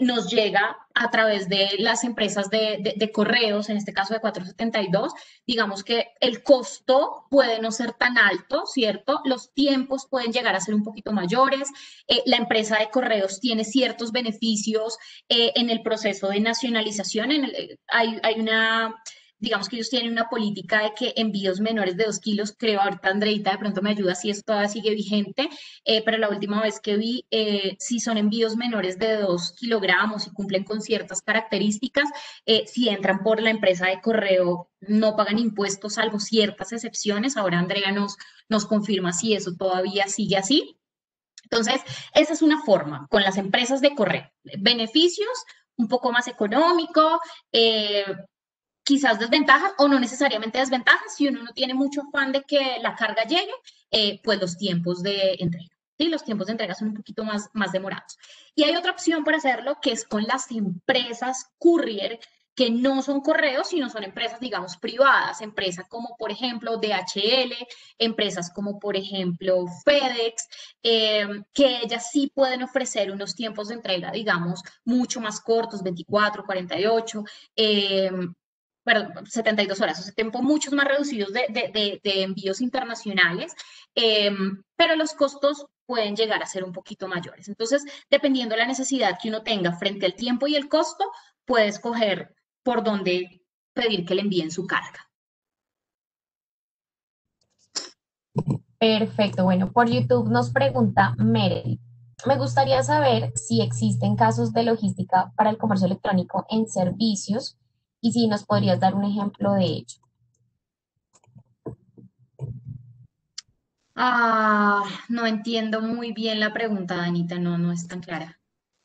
Speaker 5: nos llega a través de las empresas de correos, en este caso de 472, digamos que el costo puede no ser tan alto, ¿cierto? Los tiempos pueden llegar a ser un poquito mayores. La empresa de correos tiene ciertos beneficios en el proceso de nacionalización. Hay una... Digamos que ellos tienen una política de que envíos menores de 2 kilos, creo, ahorita Andreita de pronto me ayuda si esto todavía sigue vigente, pero la última vez que vi, si son envíos menores de 2 kilogramos y cumplen con ciertas características, si entran por la empresa de correo, no pagan impuestos, salvo ciertas excepciones. Ahora Andrea nos confirma si eso todavía sigue así. Entonces, esa es una forma con las empresas de correo. Beneficios, un poco más económico, quizás desventajas o no necesariamente desventajas. Si uno no tiene mucho afán de que la carga llegue, pues los tiempos de entrega. ¿Sí? Los tiempos de entrega son un poquito más demorados. Y hay otra opción para hacerlo, que es con las empresas courier, que no son correos, sino son empresas, digamos, privadas, empresas como, por ejemplo, DHL, empresas como, por ejemplo, FedEx, que ellas sí pueden ofrecer unos tiempos de entrega, digamos, mucho más cortos, 24, 48, perdón, 72 horas, o sea, tiempos muchos más reducidos de envíos internacionales, pero los costos pueden llegar a ser un poquito mayores. Entonces, dependiendo de la necesidad que uno tenga frente al tiempo y el costo, puede escoger por dónde pedir que le envíen su carga.
Speaker 1: Perfecto. Bueno, por YouTube nos pregunta Meredith. Me gustaría saber si existen casos de logística para el comercio electrónico en servicios y si nos podrías dar un ejemplo de ello.
Speaker 5: No entiendo muy bien la pregunta, Anita, no es tan clara.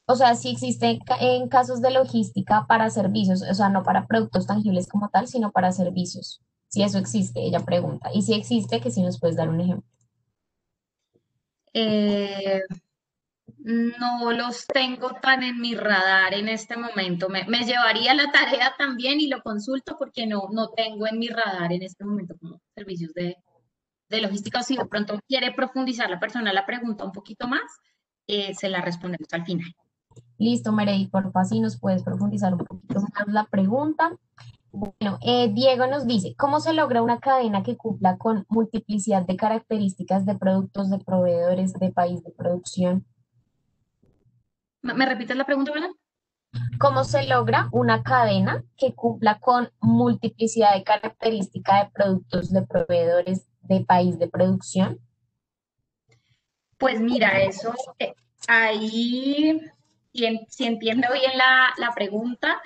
Speaker 1: O sea, si existen en casos de logística para servicios, o sea, no para productos tangibles como tal, sino para servicios. Si eso existe, ella pregunta. Y si existe, que si nos puedes dar un ejemplo.
Speaker 5: No los tengo tan en mi radar en este momento. Me llevaría la tarea también y lo consulto porque no tengo en mi radar en este momento como servicios de logística. O si de pronto quiere profundizar la persona la pregunta un poquito más, se la respondemos al final.
Speaker 1: Listo, Meredith, porfa, si nos puedes profundizar un poquito más la pregunta. Bueno, Diego nos dice, ¿cómo se logra una cadena que cumpla con multiplicidad de características de productos, de proveedores, de país de producción?
Speaker 5: ¿Me repites la pregunta, verdad?
Speaker 1: ¿Cómo se logra una cadena que cumpla con multiplicidad de características de productos, de proveedores, de país de producción?
Speaker 5: Pues mira, eso ahí, si entiendo bien la pregunta,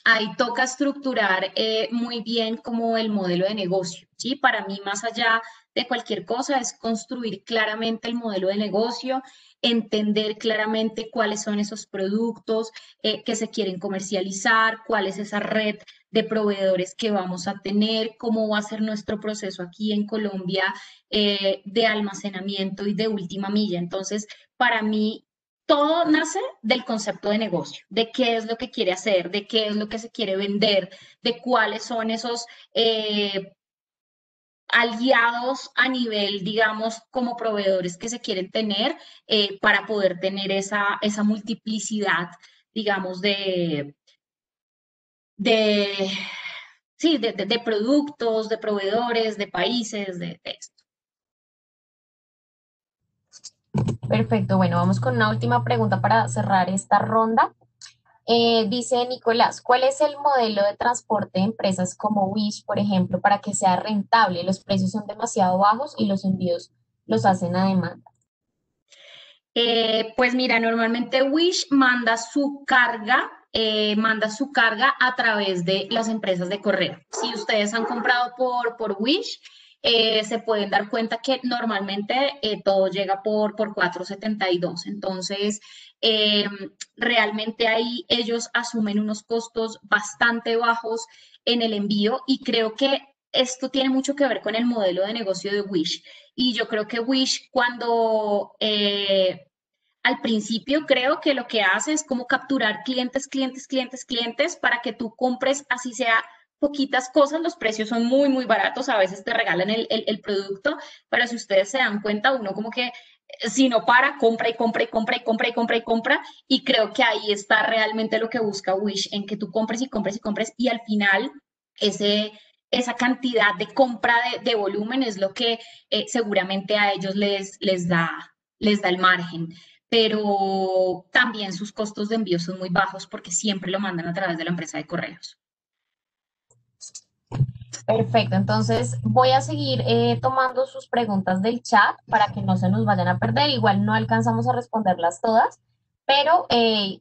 Speaker 5: ahí toca estructurar muy bien como el modelo de negocio, ¿sí? Para mí, más allá de cualquier cosa, es construir claramente el modelo de negocio, entender claramente cuáles son esos productos que se quieren comercializar, cuál es esa red de proveedores que vamos a tener, cómo va a ser nuestro proceso aquí en Colombia de almacenamiento y de última milla. Entonces, para mí, todo nace del concepto de negocio, de qué es lo que quiere hacer, de qué es lo que se quiere vender, de cuáles son esos aliados a nivel, digamos, como proveedores que se quieren tener para poder tener esa multiplicidad, digamos, sí, de productos, de proveedores, de países, de esto.
Speaker 1: Perfecto, bueno, vamos con una última pregunta para cerrar esta ronda. Dice Nicolás, ¿cuál es el modelo de transporte de empresas como Wish, por ejemplo, para que sea rentable? Los precios son demasiado bajos y los envíos los hacen a demanda.
Speaker 5: Pues mira, normalmente Wish manda su carga a través de las empresas de correo. Si ustedes han comprado por Wish, se pueden dar cuenta que normalmente todo llega por 472. Entonces, realmente ahí ellos asumen unos costos bastante bajos en el envío y creo que esto tiene mucho que ver con el modelo de negocio de Wish. Y yo creo que Wish cuando al principio creo que lo que hace es como capturar clientes para que tú compres así sea poquitas cosas, los precios son muy baratos, a veces te regalan el producto, pero si ustedes se dan cuenta, uno como que sino para compra y compra y compra y compra y compra y compra. Y creo que ahí está realmente lo que busca Wish, en que tú compres y compres y compres y al final esa cantidad de compra de volumen es lo que seguramente a ellos les da el margen. Pero también sus costos de envío son muy bajos porque siempre lo mandan a través de la empresa de correos.
Speaker 1: Perfecto, entonces voy a seguir tomando sus preguntas del chat para que no se nos vayan a perder. Igual no alcanzamos a responderlas todas, pero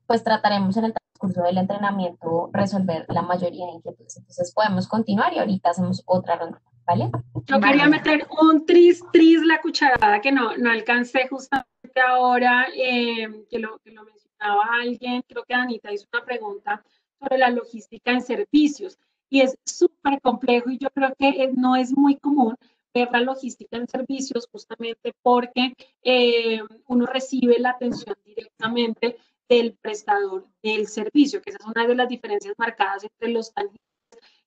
Speaker 1: pues trataremos en el transcurso del entrenamiento resolver la mayoría de inquietudes. Entonces podemos continuar y ahorita hacemos otra ronda, ¿vale?
Speaker 3: Yo quería meter un tris la cucharada que no alcancé justamente ahora, que lo mencionaba alguien, creo que Anita hizo una pregunta sobre la logística en servicios y es súper complejo y yo creo que no es muy común ver la logística en servicios justamente porque uno recibe la atención directamente del prestador del servicio, que esa es una de las diferencias marcadas entre los tangibles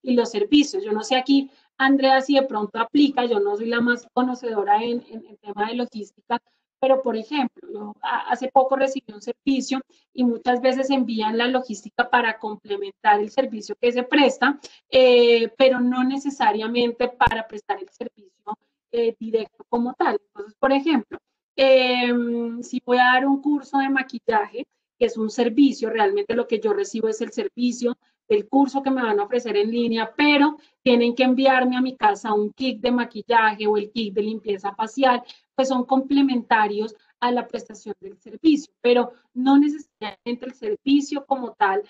Speaker 3: y los servicios. Yo no sé aquí, Andrea, si de pronto aplica, yo no soy la más conocedora en tema de logística, pero por ejemplo, yo hace poco recibí un servicio y muchas veces envían la logística para complementar el servicio que se presta, pero no necesariamente para prestar el servicio directo como tal. Entonces, por ejemplo, si voy a dar un curso de maquillaje, que es un servicio, realmente lo que yo recibo es el servicio del curso que me van a ofrecer en línea, pero tienen que enviarme a mi casa un kit de maquillaje o el kit de limpieza facial, pues son complementarios a la prestación del servicio, pero no necesariamente el servicio como tal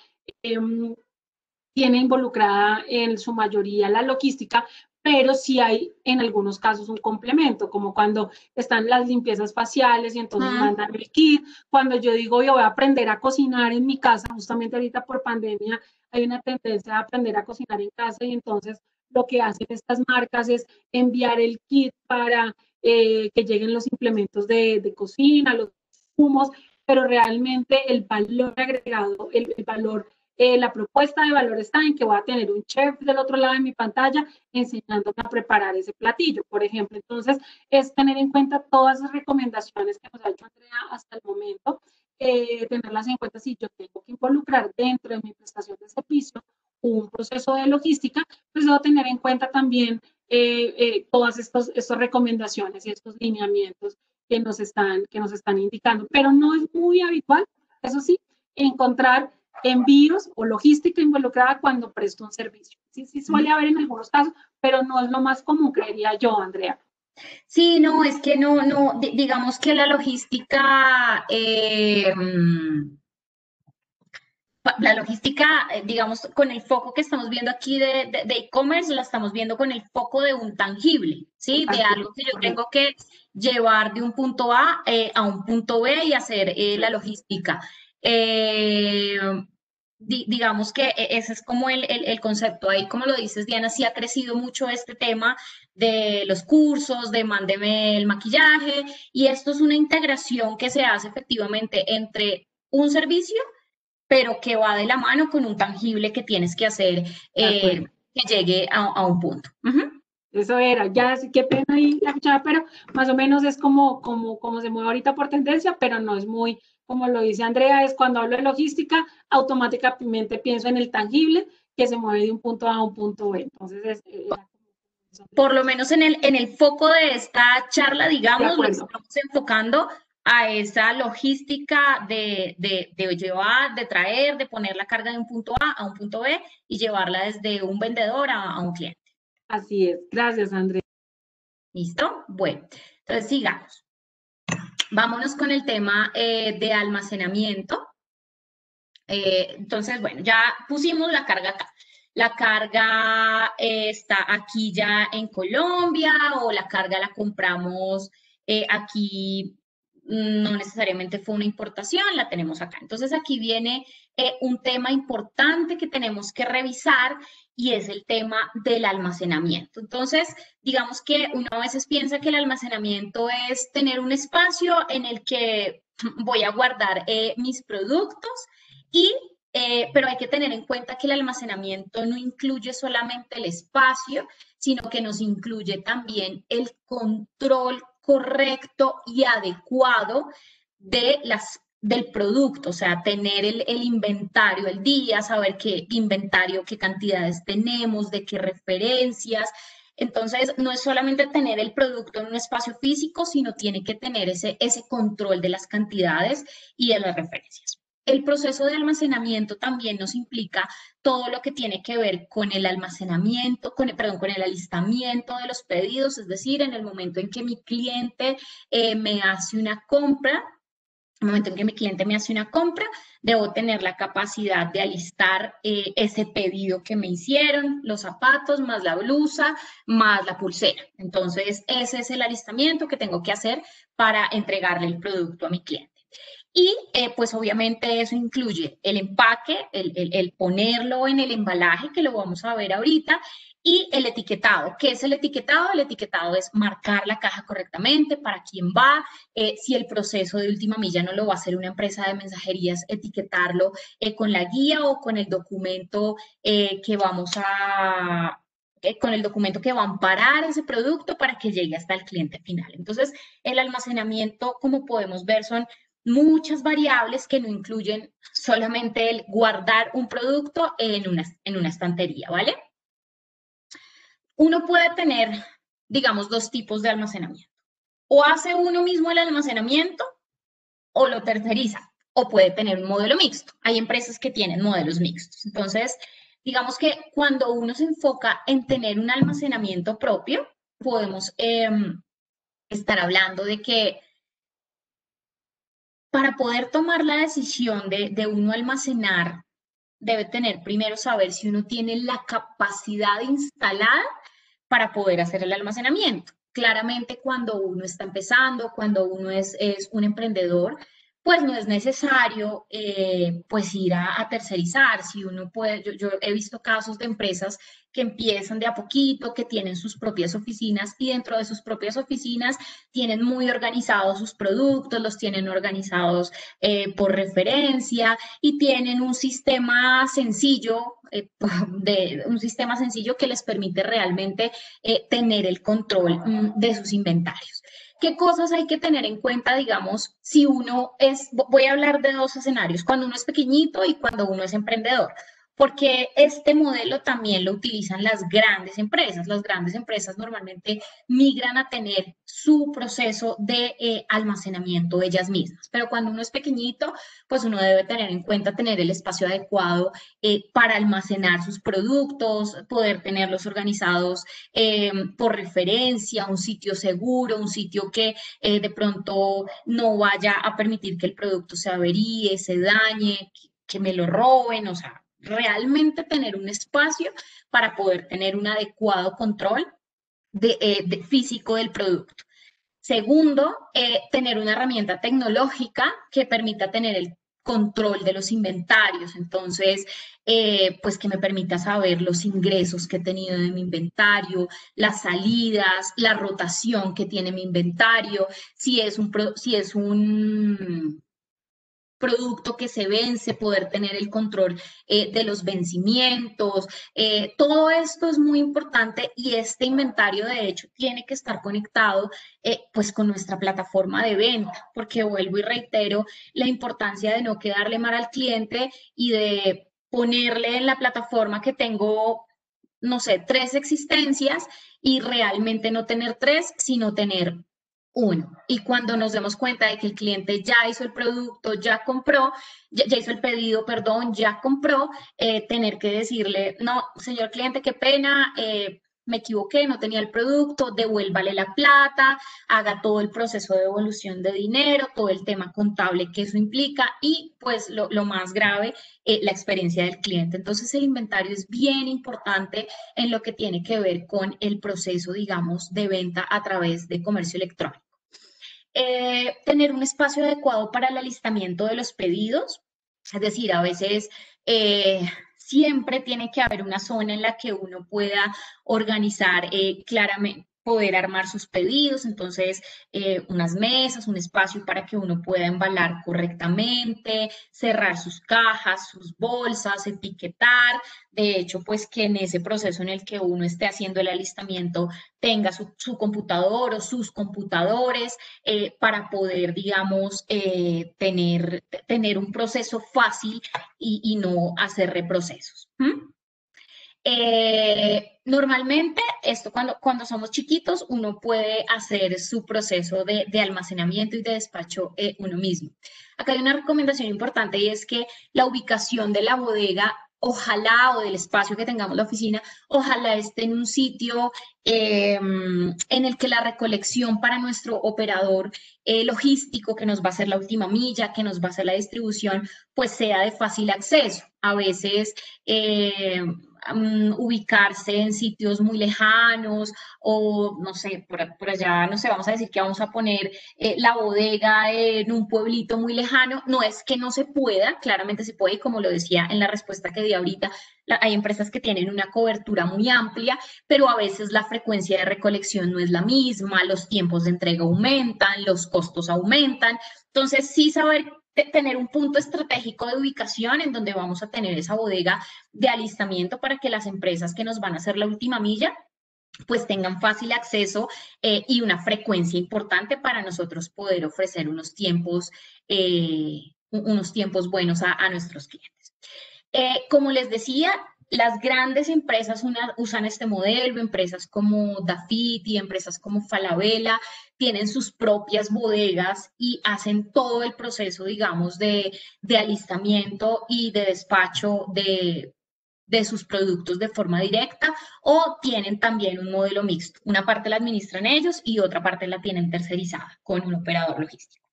Speaker 3: tiene involucrada en su mayoría la logística, pero sí hay en algunos casos un complemento, como cuando están las limpiezas faciales y entonces mandan el kit. Cuando yo digo, yo voy a aprender a cocinar en mi casa, justamente ahorita por pandemia hay una tendencia a aprender a cocinar en casa y entonces lo que hacen estas marcas es enviar el kit para que lleguen los implementos de cocina, los humos, pero realmente el valor agregado, el valor la propuesta de valor está en que voy a tener un chef del otro lado de mi pantalla enseñándome a preparar ese platillo, por ejemplo. Entonces, es tener en cuenta todas las recomendaciones que nos ha hecho Andrea hasta el momento, tenerlas en cuenta si yo tengo que involucrar dentro de mi prestación de servicio un proceso de logística, pues debo tener en cuenta también todas estas recomendaciones y estos lineamientos que nos están indicando. Pero no es muy habitual, eso sí, encontrar envíos o logística involucrada cuando presto un servicio. Sí, sí suele haber en algunos casos, pero no es lo más común, creería yo, Andrea.
Speaker 5: Sí, no, es que no, digamos que la logística, digamos, con el foco que estamos viendo aquí de e-commerce, la estamos viendo con el foco de un tangible, ¿sí? De algo que yo tengo que llevar de un punto A un punto B y hacer la logística. Digamos que ese es como el concepto. Ahí, como lo dices, Diana, sí ha crecido mucho este tema de los cursos, de mándeme el maquillaje, y esto es una integración que se hace efectivamente entre un servicio, pero que va de la mano con un tangible que tienes que hacer que llegue a un punto.
Speaker 3: Eso era, ya sí, qué pena ahí la cuchara, pero más o menos es como se mueve ahorita por tendencia, pero no es muy, como lo dice Andrea, es cuando hablo de logística, automáticamente pienso en el tangible que se mueve de un punto A a un punto B. Entonces,
Speaker 5: por lo menos en el foco de esta charla, digamos, lo estamos enfocando a esa logística de llevar, de traer, de poner la carga de un punto A un punto B y llevarla desde un vendedor a un cliente.
Speaker 3: Así es. Gracias, Andrea.
Speaker 5: ¿Listo? Bueno, entonces sigamos. Vámonos con el tema de almacenamiento. Entonces, bueno, ya pusimos la carga acá. La carga está aquí ya en Colombia o la carga la compramos aquí, no necesariamente fue una importación, la tenemos acá. Entonces aquí viene un tema importante que tenemos que revisar y es el tema del almacenamiento. Entonces, digamos que uno a veces piensa que el almacenamiento es tener un espacio en el que voy a guardar mis productos pero hay que tener en cuenta que el almacenamiento no incluye solamente el espacio, sino que nos incluye también el control correcto y adecuado del producto, o sea, tener el inventario al día, saber qué inventario, qué cantidades tenemos, de qué referencias. Entonces, no es solamente tener el producto en un espacio físico, sino tiene que tener ese control de las cantidades y de las referencias. El proceso de almacenamiento también nos implica todo lo que tiene que ver con el almacenamiento, con el alistamiento de los pedidos, es decir, en el momento en que mi cliente me hace una compra, en el momento en que mi cliente me hace una compra, debo tener la capacidad de alistar ese pedido que me hicieron, los zapatos, más la blusa, más la pulsera. Entonces, ese es el alistamiento que tengo que hacer para entregarle el producto a mi cliente. Y pues obviamente eso incluye el empaque, el ponerlo en el embalaje, que lo vamos a ver ahorita, y el etiquetado. ¿Qué es el etiquetado? El etiquetado es marcar la caja correctamente, para quién va, si el proceso de última milla no lo va a hacer una empresa de mensajerías, etiquetarlo con la guía o con el documento con el documento que va a amparar ese producto para que llegue hasta el cliente final. Entonces, el almacenamiento, como podemos ver, son muchas variables que no incluyen solamente el guardar un producto en una estantería, ¿vale? Uno puede tener, digamos, dos tipos de almacenamiento. O hace uno mismo el almacenamiento o lo terceriza, o puede tener un modelo mixto. Hay empresas que tienen modelos mixtos. Entonces, digamos que cuando uno se enfoca en tener un almacenamiento propio, podemos estar hablando de que para poder tomar la decisión de uno almacenar, debe tener primero saber si uno tiene la capacidad instalada para poder hacer el almacenamiento. Claramente, cuando uno está empezando, cuando uno es un emprendedor, pues no es necesario pues ir a tercerizar. Si uno puede, yo he visto casos de empresas que empiezan de a poquito, que tienen sus propias oficinas y dentro de sus propias oficinas tienen muy organizados sus productos, los tienen organizados por referencia y tienen un sistema sencillo, un sistema sencillo que les permite realmente tener el control de sus inventarios. ¿Qué cosas hay que tener en cuenta, digamos, si uno voy a hablar de dos escenarios, cuando uno es pequeñito y cuando uno es emprendedor? Porque este modelo también lo utilizan las grandes empresas. Las grandes empresas normalmente migran a tener su proceso de almacenamiento ellas mismas. Pero cuando uno es pequeñito, pues uno debe tener en cuenta tener el espacio adecuado para almacenar sus productos, poder tenerlos organizados por referencia, un sitio seguro, un sitio que de pronto no vaya a permitir que el producto se averíe, se dañe, que me lo roben, o sea, realmente tener un espacio para poder tener un adecuado control físico del producto. Segundo, tener una herramienta tecnológica que permita tener el control de los inventarios, entonces, pues que me permita saber los ingresos que he tenido de mi inventario, las salidas, la rotación que tiene mi inventario, si es un producto que se vence, poder tener el control de los vencimientos. Todo esto es muy importante y este inventario, de hecho, tiene que estar conectado pues con nuestra plataforma de venta, porque vuelvo y reitero la importancia de no quedarle mal al cliente y de ponerle en la plataforma que tengo, no sé, 3 existencias y realmente no tener 3, sino tener uno. Y cuando nos demos cuenta de que el cliente ya hizo el producto, ya compró, ya hizo el pedido, perdón, ya compró, tener que decirle, no, señor cliente, qué pena, me equivoqué, no tenía el producto, devuélvale la plata, haga todo el proceso de devolución de dinero, todo el tema contable que eso implica y pues lo más grave, la experiencia del cliente. Entonces el inventario es bien importante en lo que tiene que ver con el proceso, digamos, de venta a través de comercio electrónico. Tener un espacio adecuado para el alistamiento de los pedidos, es decir, a veces siempre tiene que haber una zona en la que uno pueda organizar claramente, poder armar sus pedidos, entonces unas mesas, un espacio para que uno pueda embalar correctamente, cerrar sus cajas, sus bolsas, etiquetar. De hecho, pues que en ese proceso en el que uno esté haciendo el alistamiento tenga su computador o sus computadores para poder, digamos, tener un proceso fácil y no hacer reprocesos. Normalmente, esto cuando somos chiquitos, uno puede hacer su proceso de almacenamiento y de despacho uno mismo. Acá hay una recomendación importante y es que la ubicación de la bodega, ojalá, o del espacio que tengamos la oficina, ojalá esté en un sitio en el que la recolección para nuestro operador logístico, que nos va a hacer la última milla, que nos va a hacer la distribución, pues sea de fácil acceso. A veces ubicarse en sitios muy lejanos o no sé, por allá, no sé, vamos a decir que vamos a poner la bodega en un pueblito muy lejano. No es que no se pueda, claramente se puede, y como lo decía en la respuesta que di ahorita, hay empresas que tienen una cobertura muy amplia, pero a veces la frecuencia de recolección no es la misma, los tiempos de entrega aumentan, los costos aumentan. Entonces, sí saber tener un punto estratégico de ubicación en donde vamos a tener esa bodega de alistamiento para que las empresas que nos van a hacer la última milla pues tengan fácil acceso y una frecuencia importante para nosotros poder ofrecer unos tiempos buenos a nuestros clientes. Como les decía, las grandes empresas usan este modelo, empresas como Dafiti, empresas como Falabella, tienen sus propias bodegas y hacen todo el proceso, digamos, de alistamiento y de despacho de sus productos de forma directa, o tienen también un modelo mixto. Una parte la administran ellos y otra parte la tienen tercerizada con un operador logístico.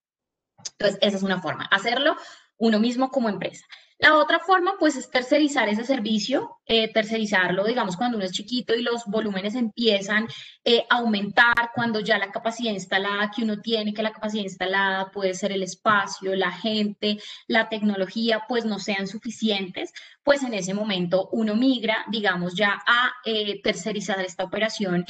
Speaker 5: Entonces, esa es una forma, hacerlo uno mismo como empresa. La otra forma, pues, es tercerizar ese servicio, tercerizarlo, digamos, cuando uno es chiquito y los volúmenes empiezan a aumentar, cuando ya la capacidad instalada que uno tiene, que la capacidad instalada puede ser el espacio, la gente, la tecnología, pues no sean suficientes, pues en ese momento uno migra, digamos, ya a tercerizar esta operación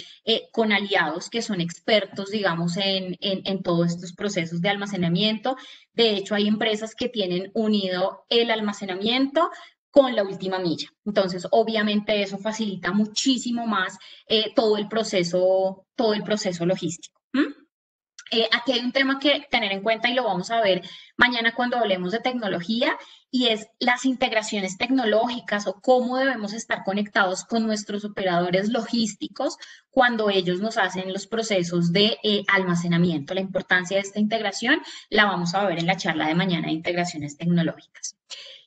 Speaker 5: con aliados que son expertos, digamos, en todos estos procesos de almacenamiento. De hecho, hay empresas que tienen unido el almacenamiento con la última milla. Entonces, obviamente, eso facilita muchísimo más todo el proceso logístico. Aquí hay un tema que tener en cuenta y lo vamos a ver mañana cuando hablemos de tecnología, y es las integraciones tecnológicas o cómo debemos estar conectados con nuestros operadores logísticos cuando ellos nos hacen los procesos de almacenamiento. La importancia de esta integración la vamos a ver en la charla de mañana de integraciones tecnológicas.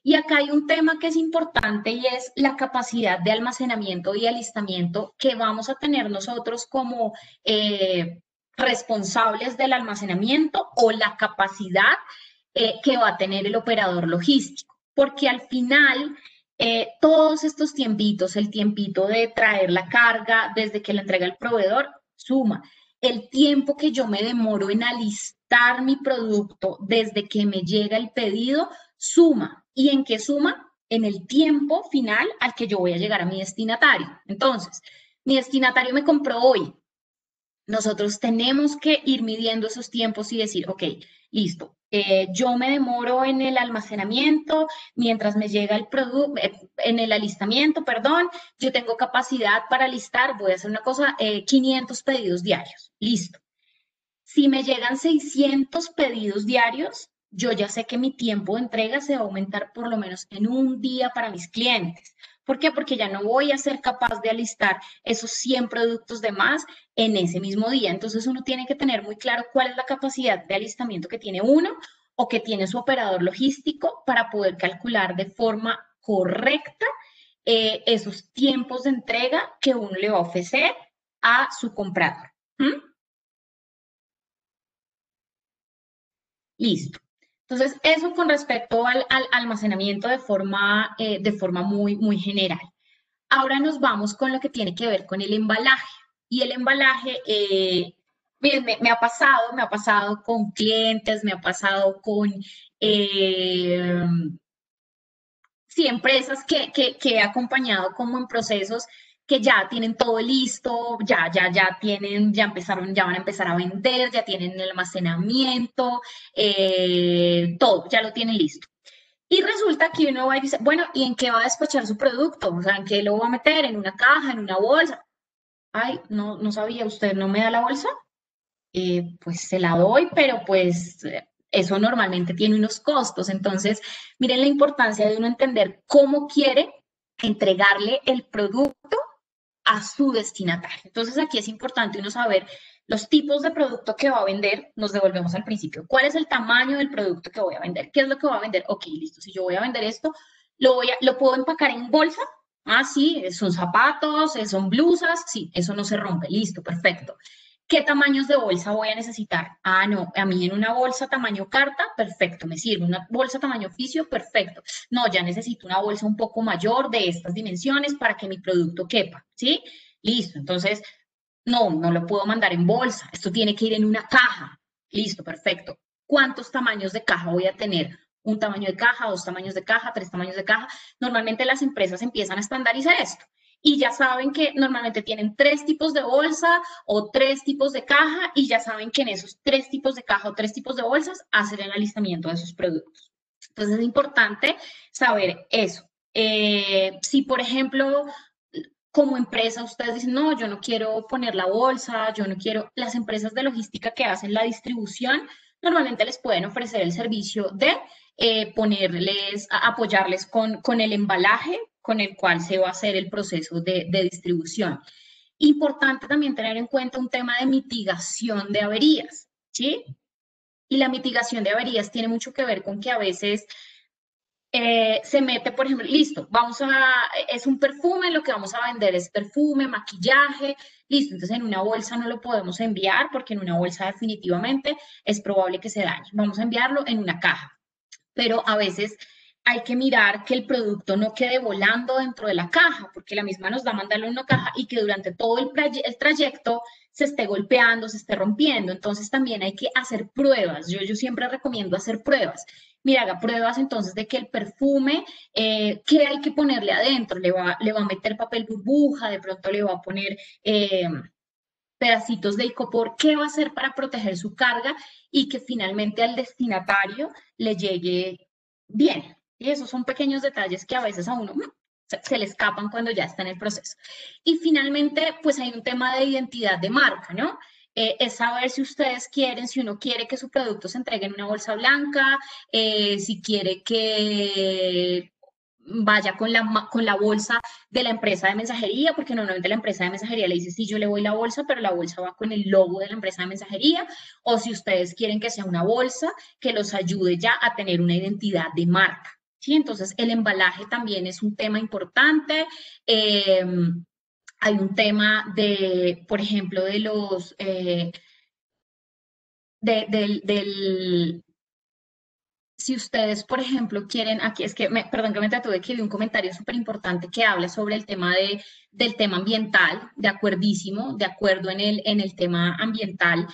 Speaker 5: Y acá hay un tema que es importante y es la capacidad de almacenamiento y alistamiento que vamos a tener nosotros como responsables del almacenamiento, o la capacidad que va a tener el operador logístico, porque al final todos estos tiempitos, el tiempito de traer la carga desde que la entrega el proveedor, suma. El tiempo que yo me demoro en alistar mi producto desde que me llega el pedido, suma. ¿Y en qué suma? En el tiempo final al que yo voy a llegar a mi destinatario. Entonces, mi destinatario me compró hoy. Nosotros tenemos que ir midiendo esos tiempos y decir, ok, listo, yo me demoro en el almacenamiento, mientras me llega el producto, en el alistamiento, perdón, yo tengo capacidad para alistar, voy a hacer una cosa, 500 pedidos diarios, listo. Si me llegan 600 pedidos diarios, yo ya sé que mi tiempo de entrega se va a aumentar por lo menos en un día para mis clientes. ¿Por qué? Porque ya no voy a ser capaz de alistar esos 100 productos de más en ese mismo día. Entonces uno tiene que tener muy claro cuál es la capacidad de alistamiento que tiene uno o que tiene su operador logístico para poder calcular de forma correcta esos tiempos de entrega que uno le va a ofrecer a su comprador. Listo. Entonces, eso con respecto al almacenamiento de forma muy, muy general. Ahora nos vamos con lo que tiene que ver con el embalaje. Y el embalaje, miren, me ha pasado con clientes, me ha pasado con empresas que he acompañado como en procesos que ya tienen todo listo, ya empezaron, ya van a empezar a vender, ya tienen el almacenamiento, todo, ya lo tienen listo. Y resulta que uno va y dice, bueno, ¿y en qué va a despachar su producto? O sea, ¿en qué lo va a meter? ¿En una caja? ¿En una bolsa? Ay, no sabía, ¿usted no me da la bolsa? Pues se la doy, pero pues eso normalmente tiene unos costos. Entonces, miren la importancia de uno entender cómo quiere entregarle el producto a su destinatario. Entonces, aquí es importante uno saber los tipos de producto que va a vender. Nos devolvemos al principio. ¿Cuál es el tamaño del producto que voy a vender? ¿Qué es lo que voy a vender? Ok, listo. Si yo voy a vender esto, ¿lo puedo empacar en bolsa? Ah, sí, son zapatos, son blusas, sí, eso no se rompe, listo, perfecto. ¿Qué tamaños de bolsa voy a necesitar? Ah, no, a mí en una bolsa tamaño carta, perfecto, me sirve. Una bolsa tamaño oficio, perfecto. No, ya necesito una bolsa un poco mayor de estas dimensiones para que mi producto quepa, ¿sí? Listo, entonces, no lo puedo mandar en bolsa, esto tiene que ir en una caja. Listo, perfecto. ¿Cuántos tamaños de caja voy a tener? Un tamaño de caja, dos tamaños de caja, tres tamaños de caja. Normalmente las empresas empiezan a estandarizar esto y ya saben que normalmente tienen 3 tipos de bolsa o 3 tipos de caja y ya saben que en esos 3 tipos de caja o 3 tipos de bolsas hacen el alistamiento de sus productos. Entonces es importante saber eso. Si, por ejemplo, como empresa ustedes dicen, no, yo no quiero poner la bolsa, yo no quiero, las empresas de logística que hacen la distribución, normalmente les pueden ofrecer el servicio de apoyarles con el embalaje con el cual se va a hacer el proceso de distribución. Importante también tener en cuenta un tema de mitigación de averías, ¿sí? Y la mitigación de averías tiene mucho que ver con que a veces se mete, por ejemplo, listo, es un perfume, lo que vamos a vender es perfume, maquillaje, listo, entonces en una bolsa no lo podemos enviar porque en una bolsa definitivamente es probable que se dañe. Vamos a enviarlo en una caja, pero a veces hay que mirar que el producto no quede volando dentro de la caja, porque la misma nos da mandarlo en una caja y que durante todo el trayecto se esté golpeando, se esté rompiendo. Entonces también hay que hacer pruebas. Yo siempre recomiendo hacer pruebas. Mira, haga pruebas entonces de que el perfume, ¿qué hay que ponerle adentro? Le va a meter papel burbuja, de pronto le va a poner pedacitos de icopor, ¿qué va a hacer para proteger su carga y que finalmente al destinatario le llegue bien? Y esos son pequeños detalles que a veces a uno se le escapan cuando ya está en el proceso. Y finalmente, pues hay un tema de identidad de marca, ¿no? Es saber si ustedes quieren, si uno quiere que su producto se entregue en una bolsa blanca, si quiere que vaya con la bolsa de la empresa de mensajería, porque normalmente la empresa de mensajería le dice, sí, yo le voy la bolsa, pero la bolsa va con el logo de la empresa de mensajería, o si ustedes quieren que sea una bolsa que los ayude ya a tener una identidad de marca. ¿Sí? Entonces, el embalaje también es un tema importante. Hay un tema de, por ejemplo, de los... si ustedes, por ejemplo, quieren, aquí es que, perdón que me detuve, que vi un comentario súper importante que habla sobre el tema del tema ambiental, de acuerdísimo, de acuerdo en el tema ambiental.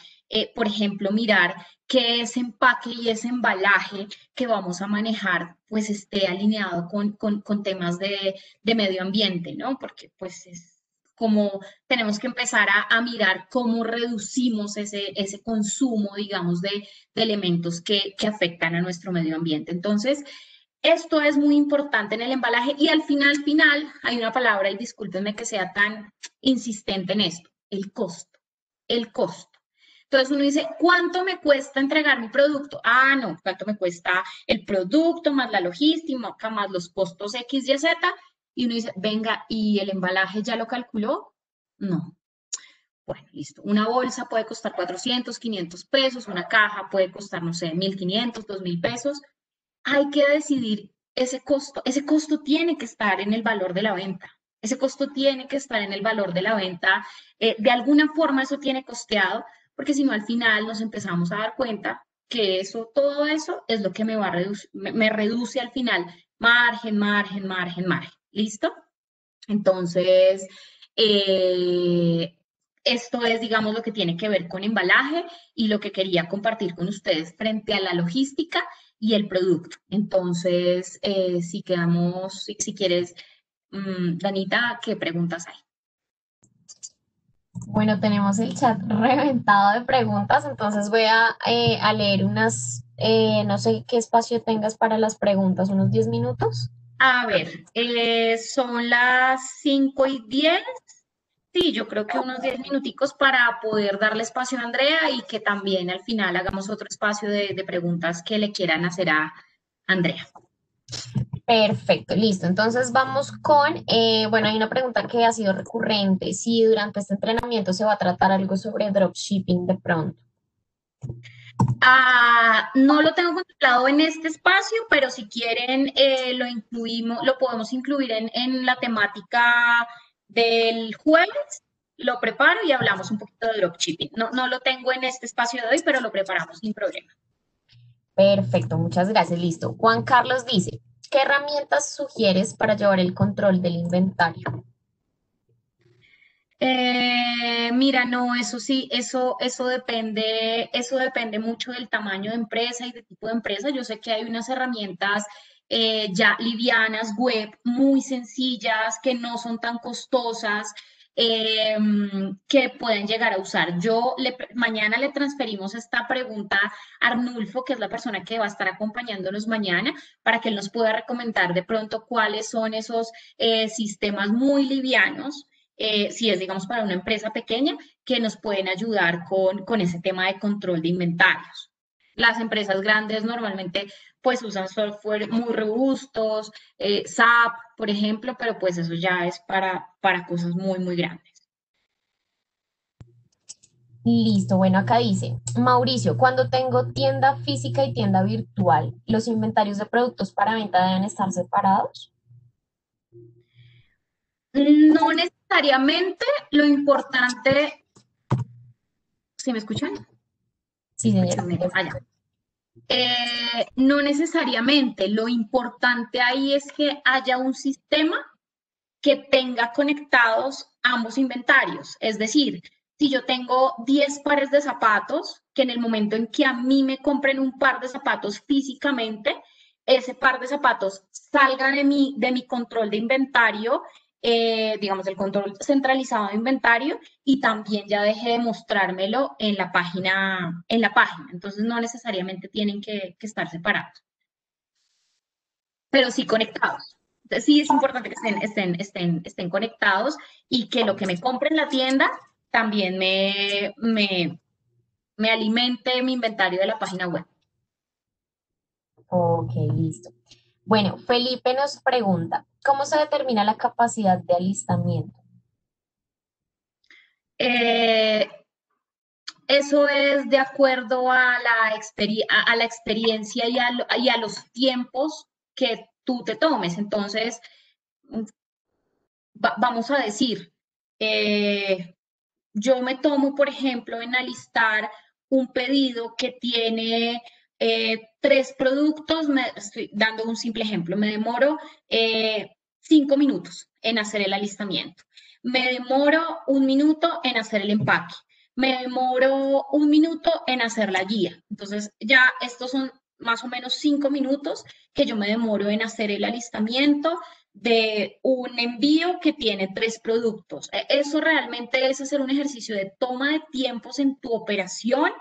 Speaker 5: Por ejemplo, mirar que ese empaque y ese embalaje que vamos a manejar, pues esté alineado con temas de medio ambiente, ¿no? Porque pues es como tenemos que empezar a mirar cómo reducimos ese consumo, digamos, de elementos que afectan a nuestro medio ambiente. Entonces, esto es muy importante en el embalaje y al final, hay una palabra, y discúlpenme que sea tan insistente en esto, el costo, el costo. Entonces uno dice, ¿cuánto me cuesta entregar mi producto? Ah, no, ¿cuánto me cuesta el producto más la logística, más los costos X, Y, Z? Y uno dice, venga, ¿y el embalaje ya lo calculó? No. Bueno, listo. Una bolsa puede costar 400, 500 pesos, una caja puede costar, no sé, 1.500, 2.000 pesos. Hay que decidir ese costo. Ese costo tiene que estar en el valor de la venta. Ese costo tiene que estar en el valor de la venta. De alguna forma eso tiene costeado, porque si no al final nos empezamos a dar cuenta que todo eso es lo que me va a reducir, me reduce al final margen, margen, margen, margen. ¿Listo? Entonces, esto es, digamos, lo que tiene que ver con embalaje y lo que quería compartir con ustedes frente a la logística y el producto. Entonces, si quieres, Danita, ¿qué preguntas hay?
Speaker 1: Bueno, tenemos el chat reventado de preguntas, entonces voy a leer unas, no sé qué espacio tengas para las preguntas, unos 10 minutos.
Speaker 5: A ver, son las 5:10. Sí, yo creo que unos 10 minuticos para poder darle espacio a Andrea y que también al final hagamos otro espacio de preguntas que le quieran hacer a Andrea.
Speaker 1: Perfecto, listo. Entonces vamos con, bueno, hay una pregunta que ha sido recurrente, si durante este entrenamiento se va a tratar algo sobre dropshipping de pronto.
Speaker 5: No lo tengo contemplado en este espacio, pero si quieren lo podemos incluir en la temática del jueves, lo preparo y hablamos un poquito de dropshipping. No lo tengo en este espacio de hoy, pero lo preparamos sin problema.
Speaker 1: Perfecto, muchas gracias, listo. Juan Carlos dice, ¿qué herramientas sugieres para llevar el control del inventario?
Speaker 5: Mira, no, eso sí, eso depende mucho del tamaño de empresa y de tipo de empresa. Yo sé que hay unas herramientas ya livianas, web, muy sencillas, que no son tan costosas, que pueden llegar a usar. Mañana le transferimos esta pregunta a Arnulfo, que es la persona que va a estar acompañándonos mañana, para que él nos pueda recomendar de pronto cuáles son esos sistemas muy livianos, si es, digamos, para una empresa pequeña, que nos pueden ayudar con ese tema de control de inventarios. Las empresas grandes normalmente pues usan software muy robustos, SAP, por ejemplo, pero pues eso ya es para cosas muy, muy grandes.
Speaker 1: Listo, bueno, acá dice, Mauricio, cuando tengo tienda física y tienda virtual, ¿los inventarios de productos para venta deben estar separados?
Speaker 5: No necesariamente, lo importante, ¿sí me escuchan?
Speaker 1: Sí, señora.
Speaker 5: No necesariamente, lo importante ahí es que haya un sistema que tenga conectados ambos inventarios. Es decir, si yo tengo 10 pares de zapatos, que en el momento en que a mí me compren un par de zapatos físicamente, ese par de zapatos salga de mi control de inventario, digamos, el control centralizado de inventario, y también ya deje de mostrármelo en la página. Entonces, no necesariamente tienen que estar separados, pero sí conectados. Entonces, sí es importante que estén conectados y que lo que me compre en la tienda también me alimente mi inventario de la página web.
Speaker 1: Ok, listo. Bueno, Felipe nos pregunta, ¿cómo se determina la capacidad de alistamiento?
Speaker 5: Eso es de acuerdo a la experiencia y a los tiempos que tú te tomes. Entonces, vamos a decir, yo me tomo, por ejemplo, en alistar un pedido que tiene 3 productos, estoy dando un simple ejemplo, me demoro 5 minutos en hacer el alistamiento, me demoro 1 minuto en hacer el empaque, me demoro 1 minuto en hacer la guía. Entonces ya estos son más o menos 5 minutos que yo me demoro en hacer el alistamiento de un envío que tiene 3 productos. Eso realmente es hacer un ejercicio de toma de tiempos en tu operación,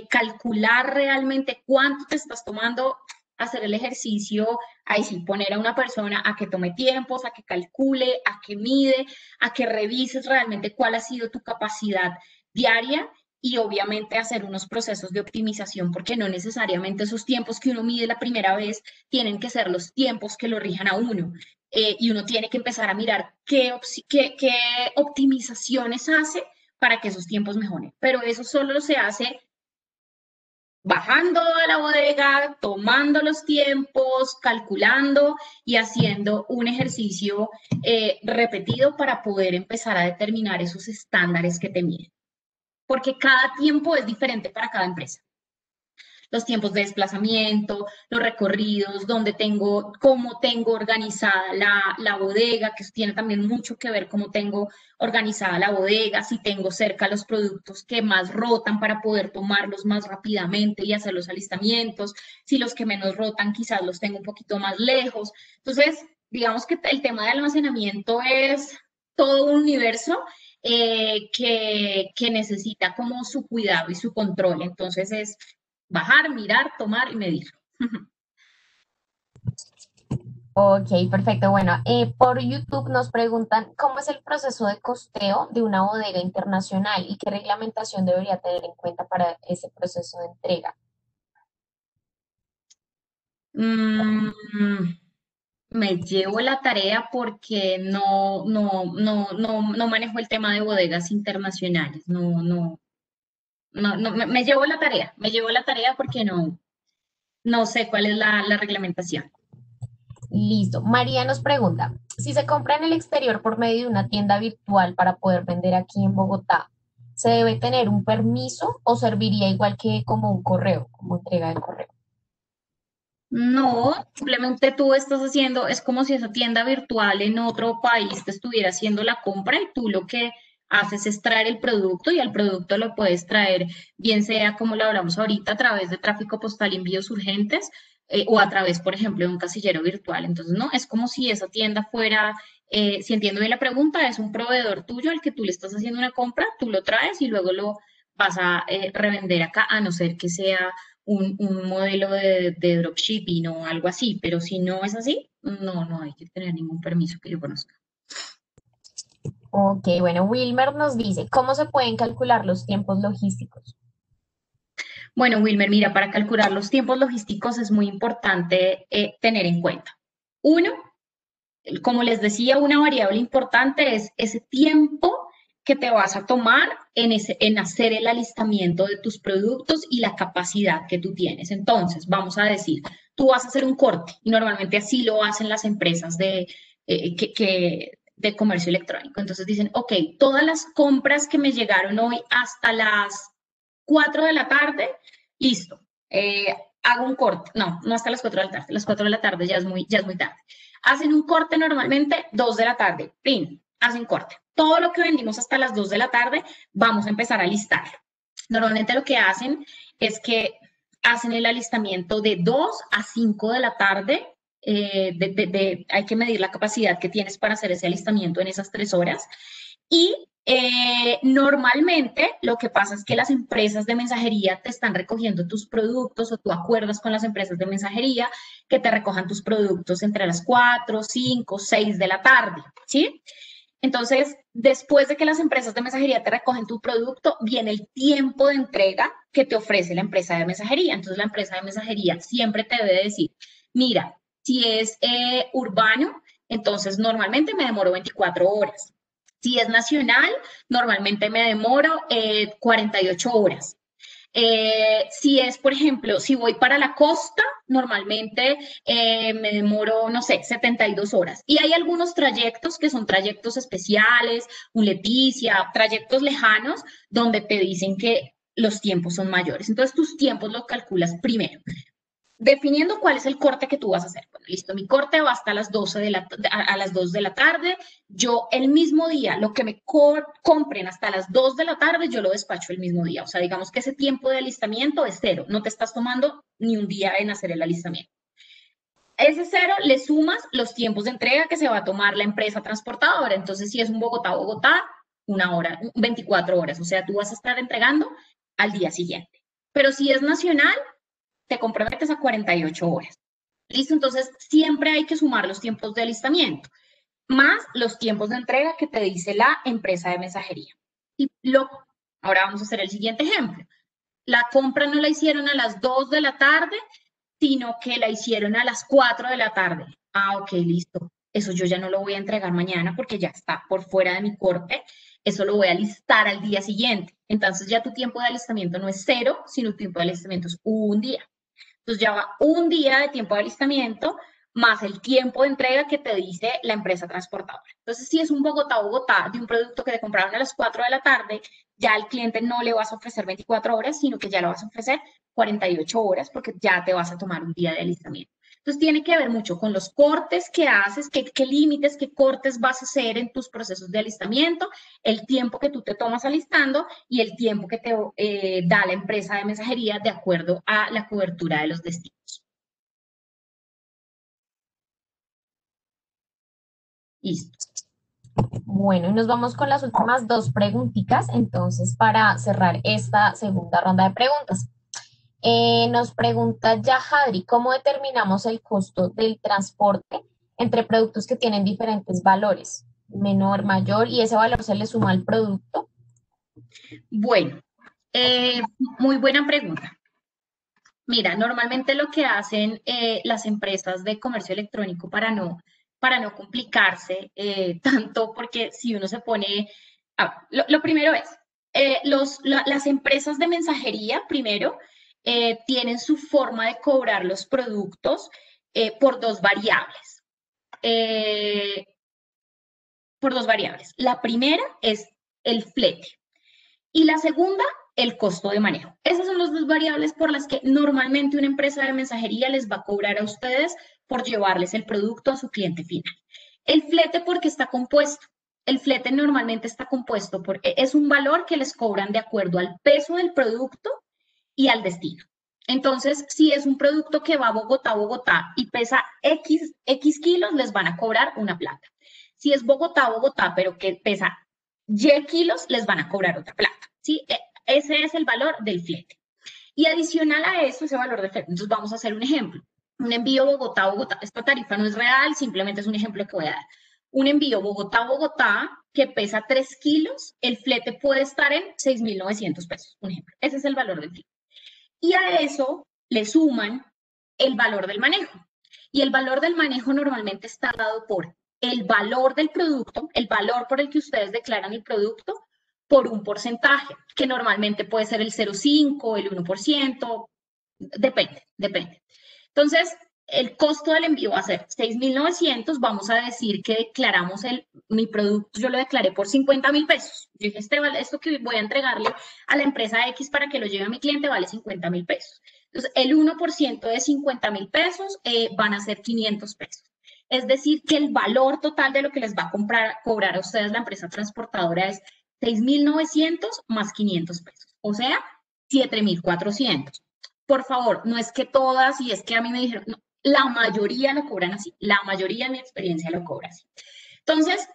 Speaker 5: calcular realmente cuánto te estás tomando, hacer el ejercicio, ahí sí poner a una persona a que tome tiempos, a que calcule, a que mide, a que revises realmente cuál ha sido tu capacidad diaria, y obviamente hacer unos procesos de optimización, porque no necesariamente esos tiempos que uno mide la primera vez tienen que ser los tiempos que lo rijan a uno. Y uno tiene que empezar a mirar qué optimizaciones hace para que esos tiempos mejoren. Pero eso solo se hace bajando a la bodega, tomando los tiempos, calculando y haciendo un ejercicio repetido para poder empezar a determinar esos estándares que te miden. Porque cada tiempo es diferente para cada empresa. Los tiempos de desplazamiento, los recorridos, cómo tengo organizada la bodega, que eso tiene también mucho que ver cómo tengo organizada la bodega, si tengo cerca los productos que más rotan para poder tomarlos más rápidamente y hacer los alistamientos, si los que menos rotan quizás los tengo un poquito más lejos. Entonces, digamos que el tema de almacenamiento es todo un universo. que necesita como su cuidado y su control. Entonces es bajar, mirar, tomar y medir.
Speaker 1: Ok, perfecto. Bueno, por YouTube nos preguntan cómo es el proceso de costeo de una bodega internacional y qué reglamentación debería tener en cuenta para ese proceso de entrega.
Speaker 5: Mm, me llevo la tarea porque no manejo el tema de bodegas internacionales. Me llevo la tarea. Me llevo la tarea porque no sé cuál es la reglamentación.
Speaker 1: Listo. María nos pregunta, si se compra en el exterior por medio de una tienda virtual para poder vender aquí en Bogotá, ¿se debe tener un permiso o serviría igual que como un correo, como entrega de correo?
Speaker 5: No, simplemente tú estás haciendo, es como si esa tienda virtual en otro país te estuviera haciendo la compra y tú lo que haces es traer el producto y el producto lo puedes traer, bien sea como lo hablamos ahorita, a través de tráfico postal, envíos urgentes o a través, por ejemplo, de un casillero virtual. Entonces, no, es como si esa tienda fuera, si entiendo bien la pregunta, es un proveedor tuyo al que tú le estás haciendo una compra, tú lo traes y luego lo vas a revender acá, a no ser que sea un modelo de dropshipping o algo así, pero si no es así, no hay que tener ningún permiso que yo conozca.
Speaker 1: Ok, bueno, Wilmer nos dice, ¿cómo se pueden calcular los tiempos logísticos?
Speaker 5: Bueno, Wilmer, mira, para calcular los tiempos logísticos es muy importante tener en cuenta. Uno, como les decía, una variable importante es ese tiempo que te vas a tomar en hacer el alistamiento de tus productos y la capacidad que tú tienes. Entonces, vamos a decir, tú vas a hacer un corte y normalmente así lo hacen las empresas de comercio electrónico. Entonces dicen, ok, todas las compras que me llegaron hoy hasta las 4 de la tarde, listo. Hago un corte. No hasta las 4 de la tarde. Las 4 de la tarde ya es muy tarde. Hacen un corte normalmente 2 de la tarde. ¡Pin! Hacen corte. Todo lo que vendimos hasta las 2 de la tarde, vamos a empezar a listarlo. Normalmente lo que hacen es que hacen el alistamiento de 2 a 5 de la tarde. Hay que medir la capacidad que tienes para hacer ese alistamiento en esas 3 horas. Y normalmente lo que pasa es que las empresas de mensajería te están recogiendo tus productos o tú acuerdas con las empresas de mensajería que te recojan tus productos entre las 4, 5, 6 de la tarde, ¿sí? Entonces, después de que las empresas de mensajería te recogen tu producto, viene el tiempo de entrega que te ofrece la empresa de mensajería. Entonces, la empresa de mensajería siempre te debe decir, mira, si es urbano, entonces normalmente me demoro 24 horas. Si es nacional, normalmente me demoro 48 horas. Si es, por ejemplo, si voy para la costa, normalmente me demoro, no sé, 72 horas. Y hay algunos trayectos que son trayectos especiales, un Leticia, trayectos lejanos, donde te dicen que los tiempos son mayores. Entonces, tus tiempos los calculas primero definiendo cuál es el corte que tú vas a hacer. Bueno, listo, mi corte va hasta las 12 a las 2 de la tarde. Yo el mismo día, lo que me compren hasta las 2 de la tarde, yo lo despacho el mismo día. O sea, digamos que ese tiempo de alistamiento es cero. No te estás tomando ni un día en hacer el alistamiento. A ese cero le sumas los tiempos de entrega que se va a tomar la empresa transportadora. Entonces, si es un Bogotá, una hora, 24 horas. O sea, tú vas a estar entregando al día siguiente. Pero si es nacional, te comprometes a 48 horas. ¿Listo? Entonces, siempre hay que sumar los tiempos de alistamiento, más los tiempos de entrega que te dice la empresa de mensajería. Ahora vamos a hacer el siguiente ejemplo. La compra no la hicieron a las 2 de la tarde, sino que la hicieron a las 4 de la tarde. Ah, ok, listo. Eso yo ya no lo voy a entregar mañana porque ya está por fuera de mi corte. Eso lo voy a listar al día siguiente. Entonces ya tu tiempo de alistamiento no es cero, sino tu tiempo de alistamiento es un día. Entonces ya va un día de tiempo de alistamiento más el tiempo de entrega que te dice la empresa transportadora. Entonces, si es un Bogotá de un producto que te compraron a las 4 de la tarde, ya al cliente no le vas a ofrecer 24 horas, sino que ya le vas a ofrecer 48 horas porque ya te vas a tomar un día de alistamiento. Entonces, tiene que ver mucho con los cortes que haces, qué límites, qué cortes vas a hacer en tus procesos de alistamiento, el tiempo que tú te tomas alistando y el tiempo que te da la empresa de mensajería de acuerdo a la cobertura de los destinos. Listo.
Speaker 1: Bueno, y nos vamos con las últimas dos preguntitas, entonces, para cerrar esta segunda ronda de preguntas. Nos pregunta Yahadri, ¿cómo determinamos el costo del transporte entre productos que tienen diferentes valores? Menor, mayor, y ese valor se le suma al producto.
Speaker 5: Bueno, muy buena pregunta. Mira, normalmente lo que hacen las empresas de comercio electrónico para no complicarse tanto, porque si uno se pone, lo primero es, las empresas de mensajería, primero, tienen su forma de cobrar los productos por dos variables. La primera es el flete. Y la segunda, el costo de manejo. Esas son las dos variables por las que normalmente una empresa de mensajería les va a cobrar a ustedes por llevarles el producto a su cliente final. El flete, porque está compuesto. El flete normalmente está compuesto porque es un valor que les cobran de acuerdo al peso del producto y al destino. Entonces, si es un producto que va a Bogotá y pesa X kilos, les van a cobrar una plata. Si es Bogotá, pero que pesa Y kilos, les van a cobrar otra plata, ¿sí? Ese es el valor del flete. Y adicional a eso, ese valor del flete, entonces vamos a hacer un ejemplo. Un envío Bogotá, esta tarifa no es real, simplemente es un ejemplo que voy a dar. Un envío Bogotá que pesa 3 kilos, el flete puede estar en 6.900 pesos, un ejemplo. Ese es el valor del flete. Y a eso le suman el valor del manejo. Y el valor del manejo normalmente está dado por el valor del producto, el valor por el que ustedes declaran el producto, por un porcentaje, que normalmente puede ser el 0,5, el 1%, depende. Entonces, el costo del envío va a ser 6.900, vamos a decir que declaramos mi producto, yo lo declaré por 50.000 pesos. Yo dije, esto que voy a entregarle a la empresa X para que lo lleve a mi cliente vale 50.000 pesos. Entonces, el 1% de 50.000 pesos van a ser 500 pesos. Es decir, que el valor total de lo que les va a cobrar a ustedes la empresa transportadora es 6.900 más 500 pesos, o sea, 7.400. Por favor, no es que todas, y es que a mí me dijeron, no, la mayoría lo cobran así, la mayoría en mi experiencia lo cobra así. Entonces,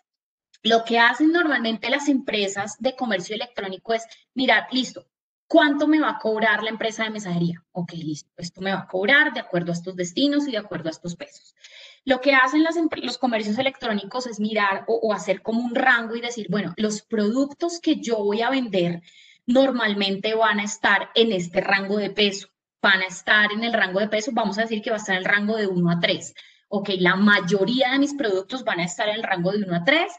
Speaker 5: lo que hacen normalmente las empresas de comercio electrónico es, mirar, listo, ¿cuánto me va a cobrar la empresa de mensajería? Ok, listo, esto me va a cobrar de acuerdo a estos destinos y de acuerdo a estos pesos. Lo que hacen los comercios electrónicos es mirar o hacer como un rango y decir, bueno, los productos que yo voy a vender normalmente van a estar en este rango de peso, van a estar en el rango de peso, vamos a decir que va a estar en el rango de 1 a 3. Ok, la mayoría de mis productos van a estar en el rango de 1 a 3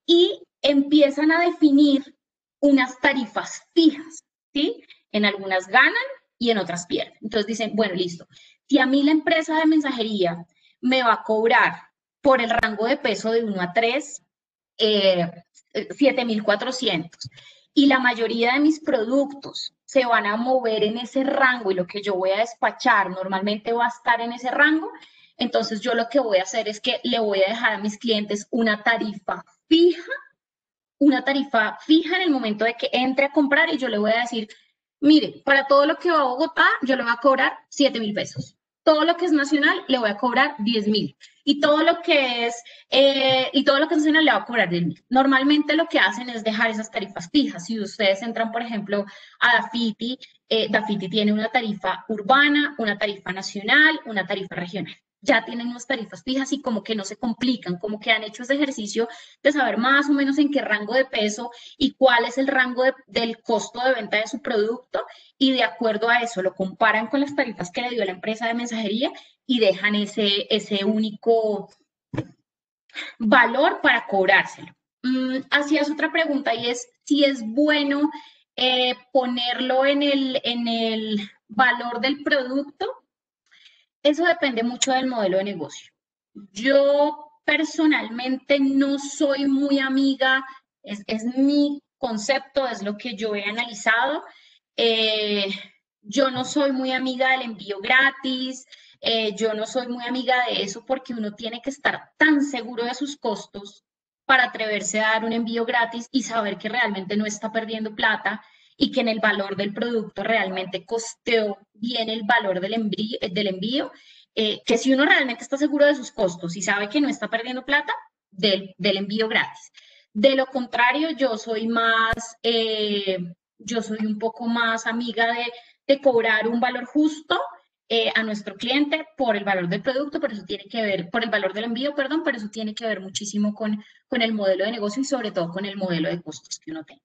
Speaker 5: y empiezan a definir unas tarifas fijas, ¿sí? En algunas ganan y en otras pierden. Entonces dicen, bueno, listo, si a mí la empresa de mensajería me va a cobrar por el rango de peso de 1 a 3, 7.400. Y la mayoría de mis productos se van a mover en ese rango y lo que yo voy a despachar normalmente va a estar en ese rango. Entonces yo lo que voy a hacer es que le voy a dejar a mis clientes una tarifa fija en el momento de que entre a comprar y yo le voy a decir, mire, para todo lo que va a Bogotá, yo le voy a cobrar 7.000 pesos. Todo lo que es nacional le voy a cobrar 10.000. Y todo lo que es nacional le va a cobrar 10.000. Normalmente lo que hacen es dejar esas tarifas fijas. Si ustedes entran, por ejemplo, a Dafiti, Dafiti tiene una tarifa urbana, una tarifa nacional, una tarifa regional. Ya tienen unas tarifas fijas y como que no se complican, como que han hecho ese ejercicio de saber más o menos en qué rango de peso y cuál es el rango del costo de venta de su producto y de acuerdo a eso lo comparan con las tarifas que le dio la empresa de mensajería y dejan ese único valor para cobrárselo. Hacías otra pregunta y es si es bueno ponerlo en el valor del producto. Eso depende mucho del modelo de negocio. Yo personalmente no soy muy amiga, es mi concepto, es lo que yo he analizado. Yo no soy muy amiga del envío gratis, yo no soy muy amiga de eso porque uno tiene que estar tan seguro de sus costos para atreverse a dar un envío gratis y saber que realmente no está perdiendo plata y que en el valor del producto realmente costeó bien el valor del envío, que si uno realmente está seguro de sus costos y sabe que no está perdiendo plata, del envío gratis. De lo contrario, yo soy un poco más amiga de cobrar un valor justo a nuestro cliente por el valor del producto, pero eso tiene que ver, por el valor del envío, perdón, pero eso tiene que ver muchísimo con el modelo de negocio y sobre todo con el modelo de costos que uno tenga.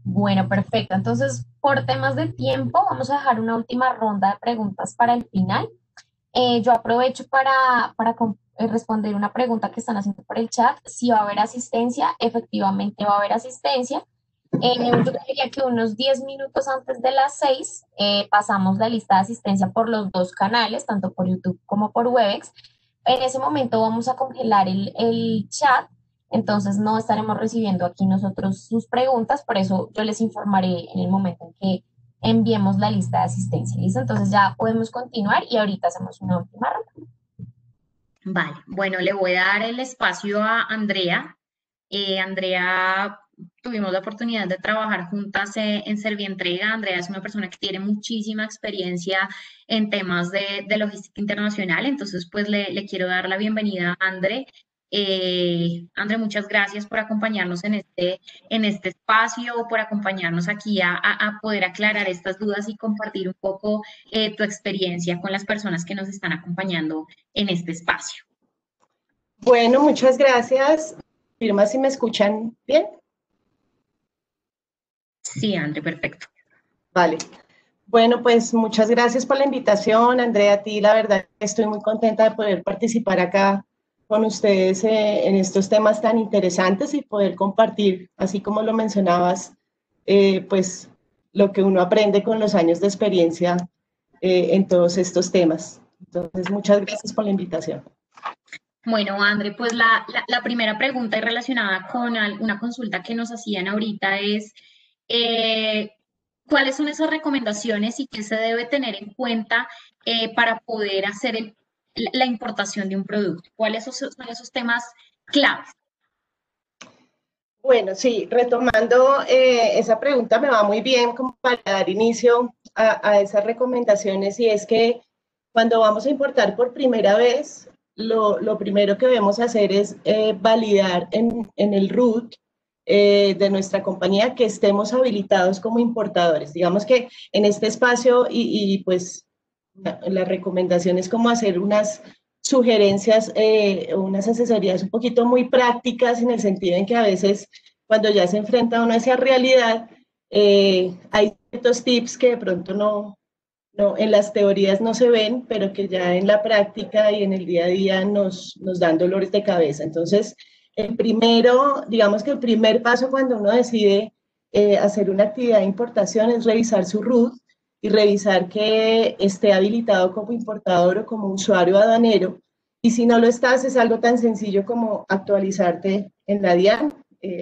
Speaker 1: Bueno, perfecto. Entonces, por temas de tiempo, vamos a dejar una última ronda de preguntas para el final. Yo aprovecho para responder una pregunta que están haciendo por el chat. Si va a haber asistencia, efectivamente va a haber asistencia. Yo diría que unos 10 minutos antes de las 6 pasamos la lista de asistencia por los dos canales, tanto por YouTube como por Webex. En ese momento vamos a congelar el chat, entonces no estaremos recibiendo aquí nosotros sus preguntas, por eso yo les informaré en el momento en que enviemos la lista de asistencia. ¿Listo? Entonces ya podemos continuar y ahorita hacemos una última ronda.
Speaker 5: Vale, bueno, le voy a dar el espacio a Andrea. Andrea, tuvimos la oportunidad de trabajar juntas en Servientrega. Andrea es una persona que tiene muchísima experiencia en temas de logística internacional, entonces pues le quiero dar la bienvenida a Andre. Andre, muchas gracias por acompañarnos en este espacio, por acompañarnos aquí a poder aclarar estas dudas y compartir un poco tu experiencia con las personas que nos están acompañando en este espacio.
Speaker 6: Bueno, muchas gracias. Firma si me escuchan bien.
Speaker 5: Sí, Andre, perfecto.
Speaker 6: Vale. Bueno, pues muchas gracias por la invitación, Andrea. A ti, la verdad, estoy muy contenta de poder participar acá con ustedes en estos temas tan interesantes y poder compartir, así como lo mencionabas, pues lo que uno aprende con los años de experiencia en todos estos temas. Entonces, muchas gracias por la invitación.
Speaker 5: Bueno, André, pues la primera pregunta y relacionada con una consulta que nos hacían ahorita es, ¿cuáles son esas recomendaciones y qué se debe tener en cuenta para poder hacer la importación de un producto? ¿Cuáles son esos temas claves?
Speaker 6: Bueno, sí, retomando esa pregunta me va muy bien como para dar inicio a esas recomendaciones, y es que cuando vamos a importar por primera vez, lo primero que debemos hacer es validar en el RUT de nuestra compañía que estemos habilitados como importadores. Digamos que en este espacio y pues la recomendación es como hacer unas sugerencias, unas asesorías un poquito muy prácticas, en el sentido en que a veces cuando ya se enfrenta uno a esa realidad, hay ciertos tips que de pronto no, en las teorías no se ven, pero que ya en la práctica y en el día a día nos dan dolores de cabeza. Entonces, digamos que el primer paso cuando uno decide hacer una actividad de importación es revisar su RUT y revisar que esté habilitado como importador o como usuario aduanero. Y si no lo estás, es algo tan sencillo como actualizarte en la DIAN,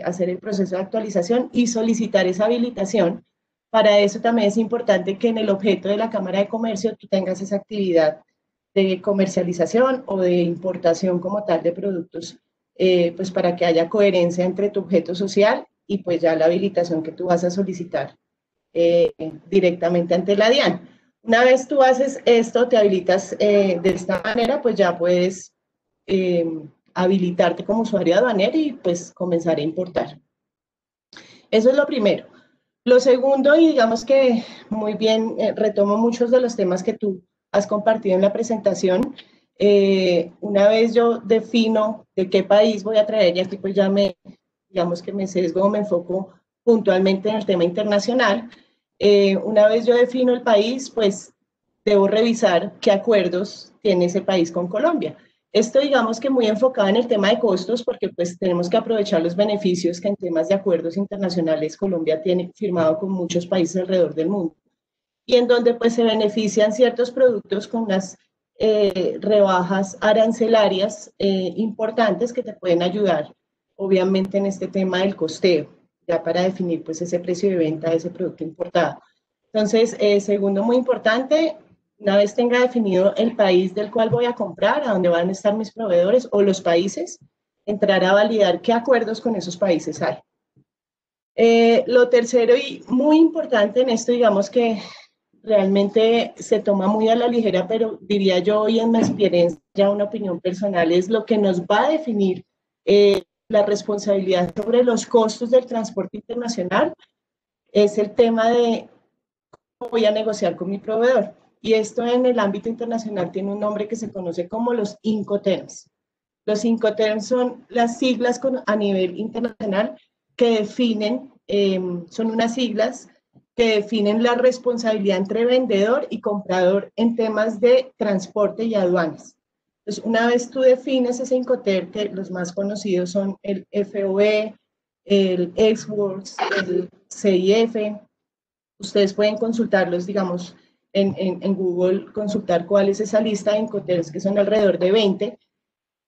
Speaker 6: hacer el proceso de actualización y solicitar esa habilitación. Para eso también es importante que en el objeto de la Cámara de Comercio tú tengas esa actividad de comercialización o de importación como tal de productos, pues para que haya coherencia entre tu objeto social y pues ya la habilitación que tú vas a solicitar directamente ante la DIAN. Una vez tú haces esto, te habilitas de esta manera, pues ya puedes habilitarte como usuario aduanero y pues comenzar a importar. Eso es lo primero. Lo segundo, y digamos que muy bien, retomo muchos de los temas que tú has compartido en la presentación. Una vez yo defino de qué país voy a traer, y aquí pues ya digamos que me sesgo, me enfoco puntualmente en el tema internacional. Una vez yo defino el país, pues debo revisar qué acuerdos tiene ese país con Colombia. Esto digamos que muy enfocado en el tema de costos, porque pues tenemos que aprovechar los beneficios que en temas de acuerdos internacionales Colombia tiene firmado con muchos países alrededor del mundo, y en donde pues se benefician ciertos productos con unas rebajas arancelarias importantes que te pueden ayudar, obviamente, en este tema del costeo, ya para definir pues ese precio de venta de ese producto importado. Entonces, segundo, muy importante, una vez tenga definido el país del cual voy a comprar, a dónde van a estar mis proveedores o los países, entrar a validar qué acuerdos con esos países hay. Lo tercero y muy importante en esto, digamos que realmente se toma muy a la ligera, pero diría yo, y en mi experiencia, ya una opinión personal, es lo que nos va a definir la responsabilidad sobre los costos del transporte internacional, es el tema de cómo voy a negociar con mi proveedor. Y esto en el ámbito internacional tiene un nombre que se conoce como los Incoterms. Los Incoterms son las siglas a nivel internacional que definen, son unas siglas que definen la responsabilidad entre vendedor y comprador en temas de transporte y aduanas. Entonces, una vez tú defines ese Incoterm, que los más conocidos son el FOE, el Ex-Works, el CIF, ustedes pueden consultarlos, digamos, en Google, consultar cuál es esa lista de Incoterms, que son alrededor de 20,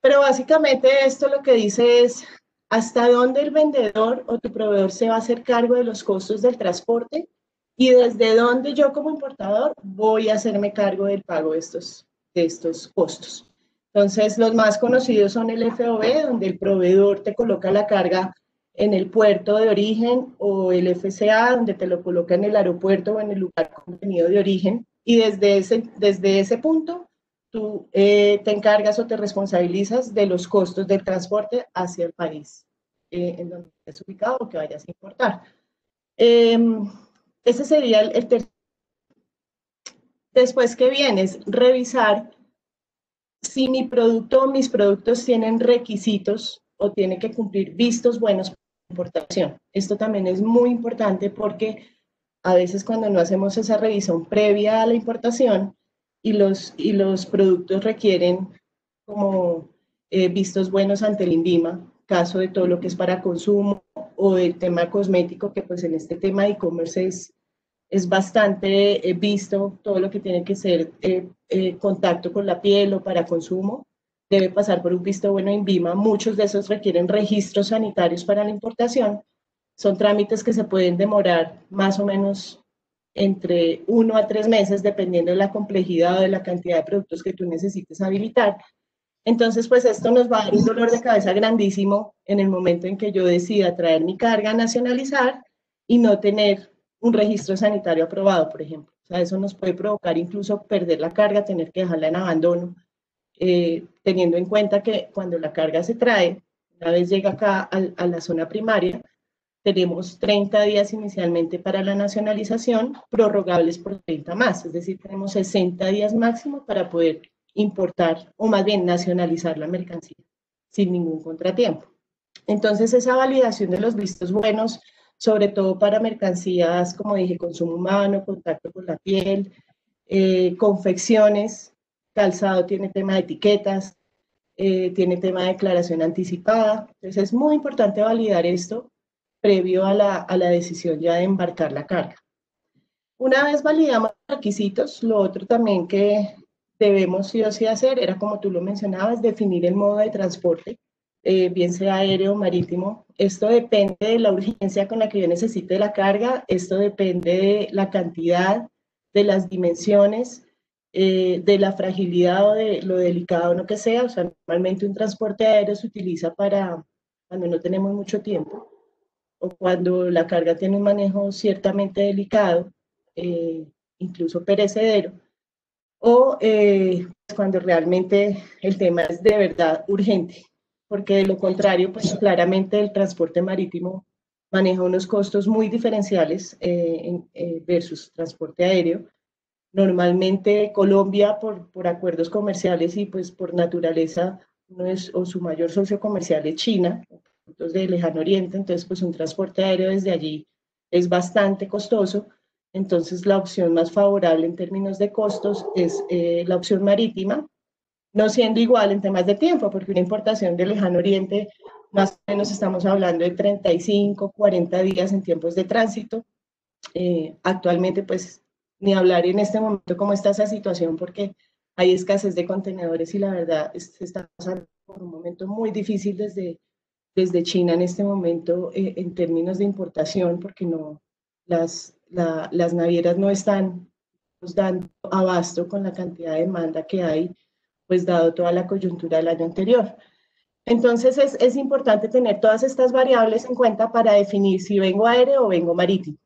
Speaker 6: pero básicamente esto lo que dice es hasta dónde el vendedor o tu proveedor se va a hacer cargo de los costos del transporte y desde dónde yo como importador voy a hacerme cargo del pago de estos costos. Entonces, los más conocidos son el FOB, donde el proveedor te coloca la carga en el puerto de origen, o el FCA, donde te lo coloca en el aeropuerto o en el lugar contenido de origen, y desde ese punto tú te encargas o te responsabilizas de los costos del transporte hacia el país en donde estés ubicado o que vayas a importar. Ese sería el tercer. Después que vienes, revisar si mi producto o mis productos tienen requisitos o tiene que cumplir vistos buenos para la importación. Esto también es muy importante porque a veces cuando no hacemos esa revisión previa a la importación y los productos requieren como vistos buenos ante el INVIMA, caso de todo lo que es para consumo o del tema cosmético, que pues en este tema de e-commerce es bastante visto, todo lo que tiene que ser contacto con la piel o para consumo, debe pasar por un visto bueno en INVIMA. Muchos de esos requieren registros sanitarios para la importación. Son trámites que se pueden demorar más o menos entre 1 a 3 meses, dependiendo de la complejidad o de la cantidad de productos que tú necesites habilitar. Entonces, pues esto nos va a dar un dolor de cabeza grandísimo en el momento en que yo decida traer mi carga a nacionalizar y no tener un registro sanitario aprobado, por ejemplo. O sea, eso nos puede provocar incluso perder la carga, tener que dejarla en abandono, teniendo en cuenta que cuando la carga se trae, una vez llega acá a la zona primaria, tenemos 30 días inicialmente para la nacionalización, prorrogables por 30 más, es decir, tenemos 60 días máximo para poder importar, o más bien nacionalizar la mercancía, sin ningún contratiempo. Entonces, esa validación de los vistos buenos, sobre todo para mercancías, como dije, consumo humano, contacto con la piel, confecciones, calzado tiene tema de etiquetas, tiene tema de declaración anticipada. Entonces, es muy importante validar esto previo a la decisión ya de embarcar la carga. Una vez validamos los requisitos, lo otro también que debemos sí o sí hacer era, como tú lo mencionabas, definir el modo de transporte, bien sea aéreo o marítimo. Esto depende de la urgencia con la que yo necesite la carga, esto depende de la cantidad, de las dimensiones, de la fragilidad o de lo delicado o no que sea. O sea, normalmente un transporte aéreo se utiliza para cuando no tenemos mucho tiempo o cuando la carga tiene un manejo ciertamente delicado, incluso perecedero, o cuando realmente el tema es de verdad urgente, porque de lo contrario, pues claramente el transporte marítimo maneja unos costos muy diferenciales versus transporte aéreo. Normalmente Colombia, por acuerdos comerciales y pues por naturaleza, o su mayor socio comercial es China, de lejano oriente, entonces pues un transporte aéreo desde allí es bastante costoso. Entonces, la opción más favorable en términos de costos es la opción marítima, no siendo igual en temas de tiempo, porque una importación del lejano oriente, más o menos estamos hablando de 35, 40 días en tiempos de tránsito. Actualmente, pues, ni hablar en este momento cómo está esa situación, porque hay escasez de contenedores y la verdad se está pasando por un momento muy difícil desde China en este momento en términos de importación, porque no, las navieras no están nos dando abasto con la cantidad de demanda que hay, pues dado toda la coyuntura del año anterior. Entonces es importante tener todas estas variables en cuenta para definir si vengo aéreo o vengo marítimo.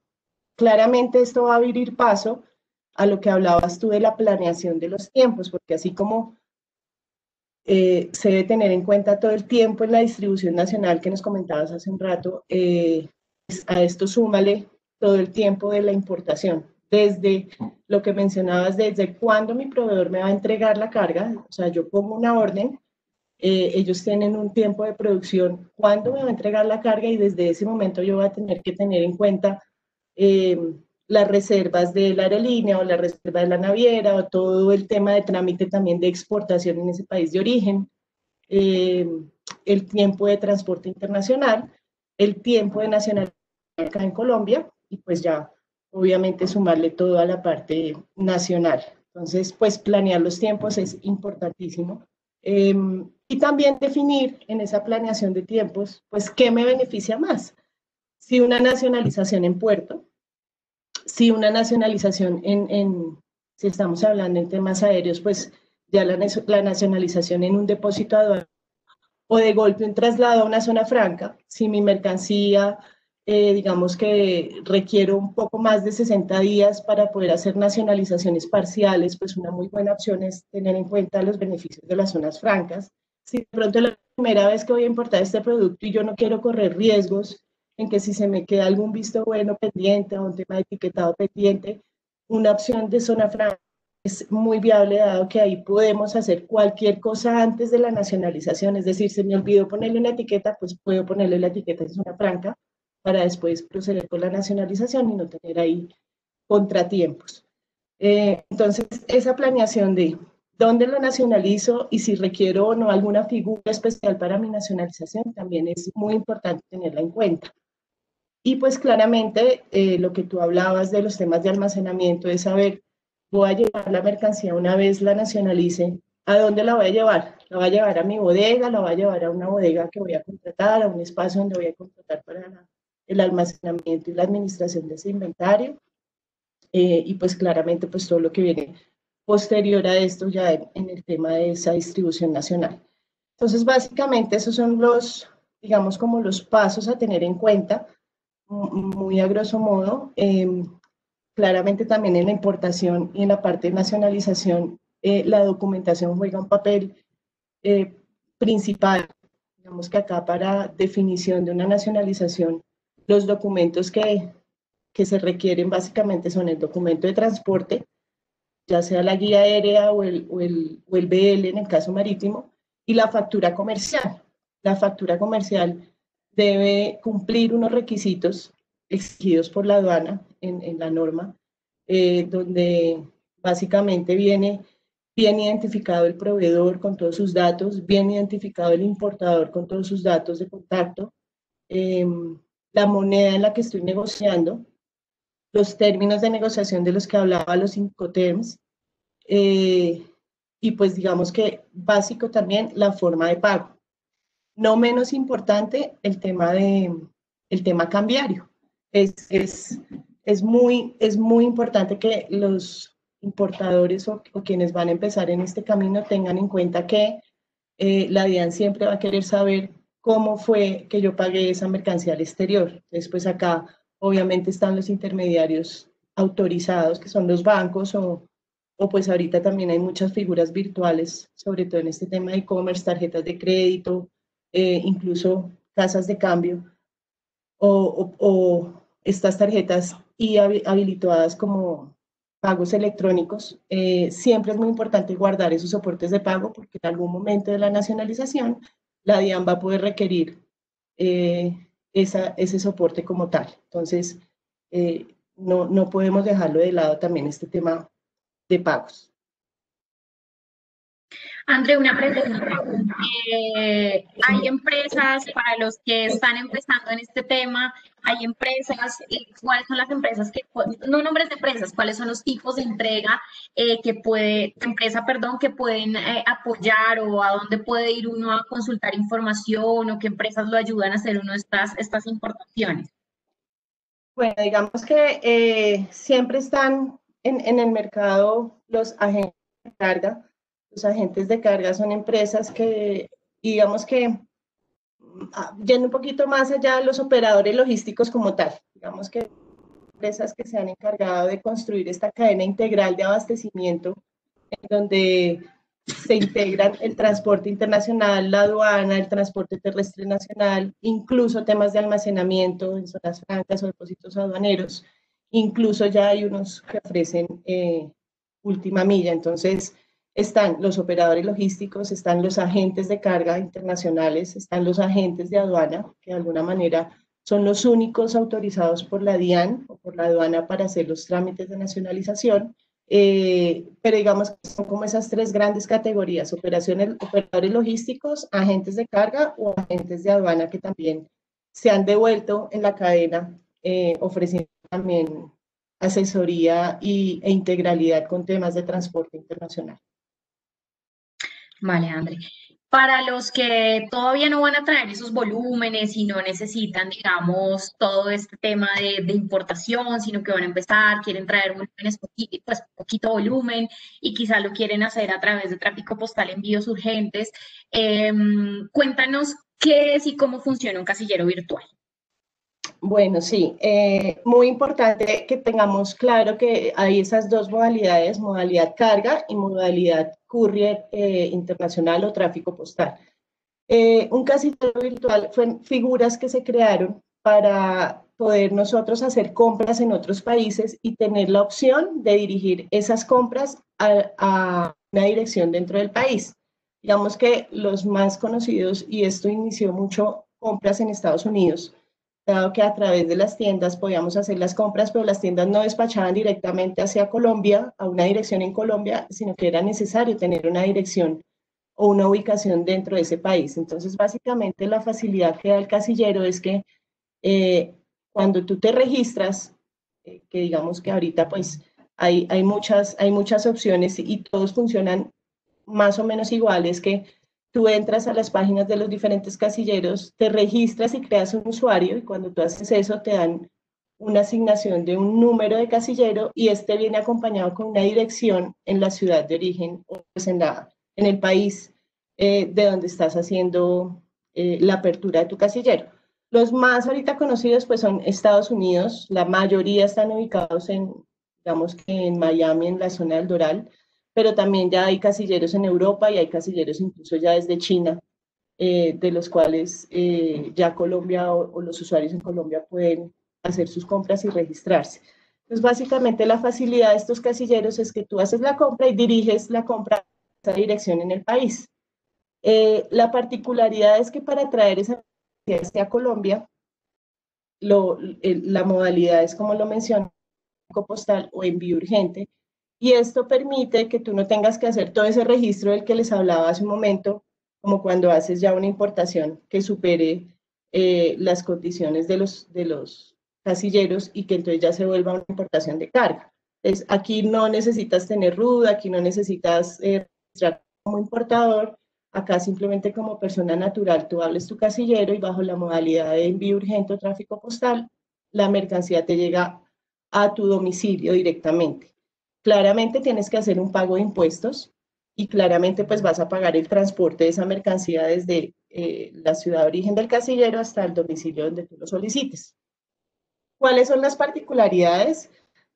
Speaker 6: Claramente esto va a abrir paso a lo que hablabas tú de la planeación de los tiempos, porque así como se debe tener en cuenta todo el tiempo en la distribución nacional que nos comentabas hace un rato, a esto súmale todo el tiempo de la importación, desde lo que mencionabas, desde cuándo mi proveedor me va a entregar la carga, o sea, yo pongo una orden, ellos tienen un tiempo de producción, cuándo me va a entregar la carga y desde ese momento yo voy a tener que tener en cuenta las reservas de la aerolínea o la reserva de la naviera o todo el tema de trámite también de exportación en ese país de origen, el tiempo de transporte internacional, el tiempo de nacionalidad acá en Colombia y pues ya obviamente sumarle todo a la parte nacional. Entonces, pues planear los tiempos es importantísimo. Y también definir en esa planeación de tiempos, pues, ¿qué me beneficia más? Si una nacionalización en puerto, si una nacionalización si estamos hablando en temas aéreos, pues ya la nacionalización en un depósito aduanero o de golpe un traslado a una zona franca, si mi mercancía, digamos que requiero un poco más de 60 días para poder hacer nacionalizaciones parciales, pues una muy buena opción es tener en cuenta los beneficios de las zonas francas. Si de pronto es la primera vez que voy a importar este producto y yo no quiero correr riesgos en que si se me queda algún visto bueno pendiente o un tema de etiquetado pendiente, una opción de zona franca es muy viable dado que ahí podemos hacer cualquier cosa antes de la nacionalización, es decir, se me olvidó ponerle una etiqueta, pues puedo ponerle la etiqueta en zona franca para después proceder con la nacionalización y no tener ahí contratiempos. Entonces, esa planeación de dónde lo nacionalizo y si requiero o no alguna figura especial para mi nacionalización también es muy importante tenerla en cuenta. Y pues claramente lo que tú hablabas de los temas de almacenamiento es saber, voy a llevar la mercancía una vez la nacionalice, ¿a dónde la voy a llevar? ¿La voy a llevar a mi bodega? ¿La voy a llevar a una bodega que voy a contratar? ¿A un espacio donde voy a contratar para el almacenamiento y la administración de ese inventario? Y pues claramente pues todo lo que viene posterior a esto ya en el tema de esa distribución nacional. Entonces básicamente esos son los, digamos como los pasos a tener en cuenta, muy a grosso modo. Claramente también en la importación y en la parte de nacionalización, la documentación juega un papel principal. Digamos que acá para definición de una nacionalización, los documentos que se requieren básicamente son el documento de transporte, ya sea la guía aérea o el BL en el caso marítimo, y la factura comercial. La factura comercial debe cumplir unos requisitos exigidos por la aduana en la norma, donde básicamente viene bien identificado el proveedor con todos sus datos, bien identificado el importador con todos sus datos de contacto, la moneda en la que estoy negociando, los términos de negociación de los que hablaba, los Incoterms, y pues digamos que básico también la forma de pago. No menos importante el tema cambiario. Es muy importante que los importadores o quienes van a empezar en este camino tengan en cuenta que la DIAN siempre va a querer saber cómo fue que yo pagué esa mercancía al exterior. Después acá obviamente están los intermediarios autorizados, que son los bancos o pues ahorita también hay muchas figuras virtuales, sobre todo en este tema de e-commerce, tarjetas de crédito, incluso casas de cambio o estas tarjetas y habilitadas como pagos electrónicos. Siempre es muy importante guardar esos soportes de pago porque en algún momento de la nacionalización la DIAN va a poder requerir ese soporte como tal. Entonces, no podemos dejarlo de lado también este tema de pagos.
Speaker 5: André, una pregunta. ¿Hay empresas para los que están empezando en este tema? ¿Hay empresas? ¿Cuáles son las empresas que, no nombres de empresas, cuáles son los tipos de entrega que pueden apoyar o a dónde puede ir uno a consultar información o qué empresas lo ayudan a hacer uno estas importaciones?
Speaker 6: Bueno, digamos que siempre están en el mercado los agentes de carga. Los agentes de carga son empresas que, digamos que, yendo un poquito más allá de los operadores logísticos como tal, digamos que empresas que se han encargado de construir esta cadena integral de abastecimiento, en donde se integran el transporte internacional, la aduana, el transporte terrestre nacional, incluso temas de almacenamiento en zonas francas o depósitos aduaneros. Incluso ya hay unos que ofrecen última milla. Entonces, están los operadores logísticos, están los agentes de carga internacionales, están los agentes de aduana, que de alguna manera son los únicos autorizados por la DIAN o por la aduana para hacer los trámites de nacionalización. Pero digamos que son como esas tres grandes categorías: operadores logísticos, agentes de carga o agentes de aduana, que también se han devuelto en la cadena, ofreciendo también asesoría e integralidad con temas de transporte internacional.
Speaker 5: Vale, André. Para los que todavía no van a traer esos volúmenes y no necesitan, digamos, todo este tema de importación, sino que van a empezar, quieren traer volúmenes, pues poquito volumen y quizá lo quieren hacer a través de tráfico postal, envíos urgentes, cuéntanos qué es y cómo funciona un casillero virtual.
Speaker 6: Bueno, sí, muy importante que tengamos claro que hay esas dos modalidades: modalidad carga y modalidad courier internacional o tráfico postal. Un casillero virtual fue figuras que se crearon para poder nosotros hacer compras en otros países y tener la opción de dirigir esas compras a una dirección dentro del país. Digamos que los más conocidos, y esto inició mucho compras en Estados Unidos, dado que a través de las tiendas podíamos hacer las compras, pero las tiendas no despachaban directamente hacia Colombia, a una dirección en Colombia, sino que era necesario tener una dirección o una ubicación dentro de ese país. Entonces, básicamente, la facilidad que da el casillero es que cuando tú te registras, que digamos que ahorita pues hay muchas opciones y todos funcionan más o menos iguales, que tú entras a las páginas de los diferentes casilleros, te registras y creas un usuario, y cuando tú haces eso te dan una asignación de un número de casillero, y este viene acompañado con una dirección en la ciudad de origen, o pues en el país de donde estás haciendo la apertura de tu casillero. Los más ahorita conocidos pues son Estados Unidos, la mayoría están ubicados digamos que en Miami, en la zona del Doral, pero también ya hay casilleros en Europa y hay casilleros incluso ya desde China, de los cuales ya Colombia o los usuarios en Colombia pueden hacer sus compras y registrarse. Entonces, básicamente la facilidad de estos casilleros es que tú haces la compra y diriges la compra a esa dirección en el país. La particularidad es que para traer esa mercancía a Colombia, la modalidad es, como lo mencioné, postal o envío urgente, y esto permite que tú no tengas que hacer todo ese registro del que les hablaba hace un momento, como cuando haces ya una importación que supere las condiciones de los casilleros, y que entonces ya se vuelva una importación de carga. Entonces, aquí no necesitas tener RUT, aquí no necesitas registrar como importador, acá simplemente como persona natural tú hables tu casillero y bajo la modalidad de envío urgente o tráfico postal, la mercancía te llega a tu domicilio directamente. Claramente tienes que hacer un pago de impuestos y claramente pues vas a pagar el transporte de esa mercancía desde la ciudad de origen del casillero hasta el domicilio donde tú lo solicites. ¿Cuáles son las particularidades?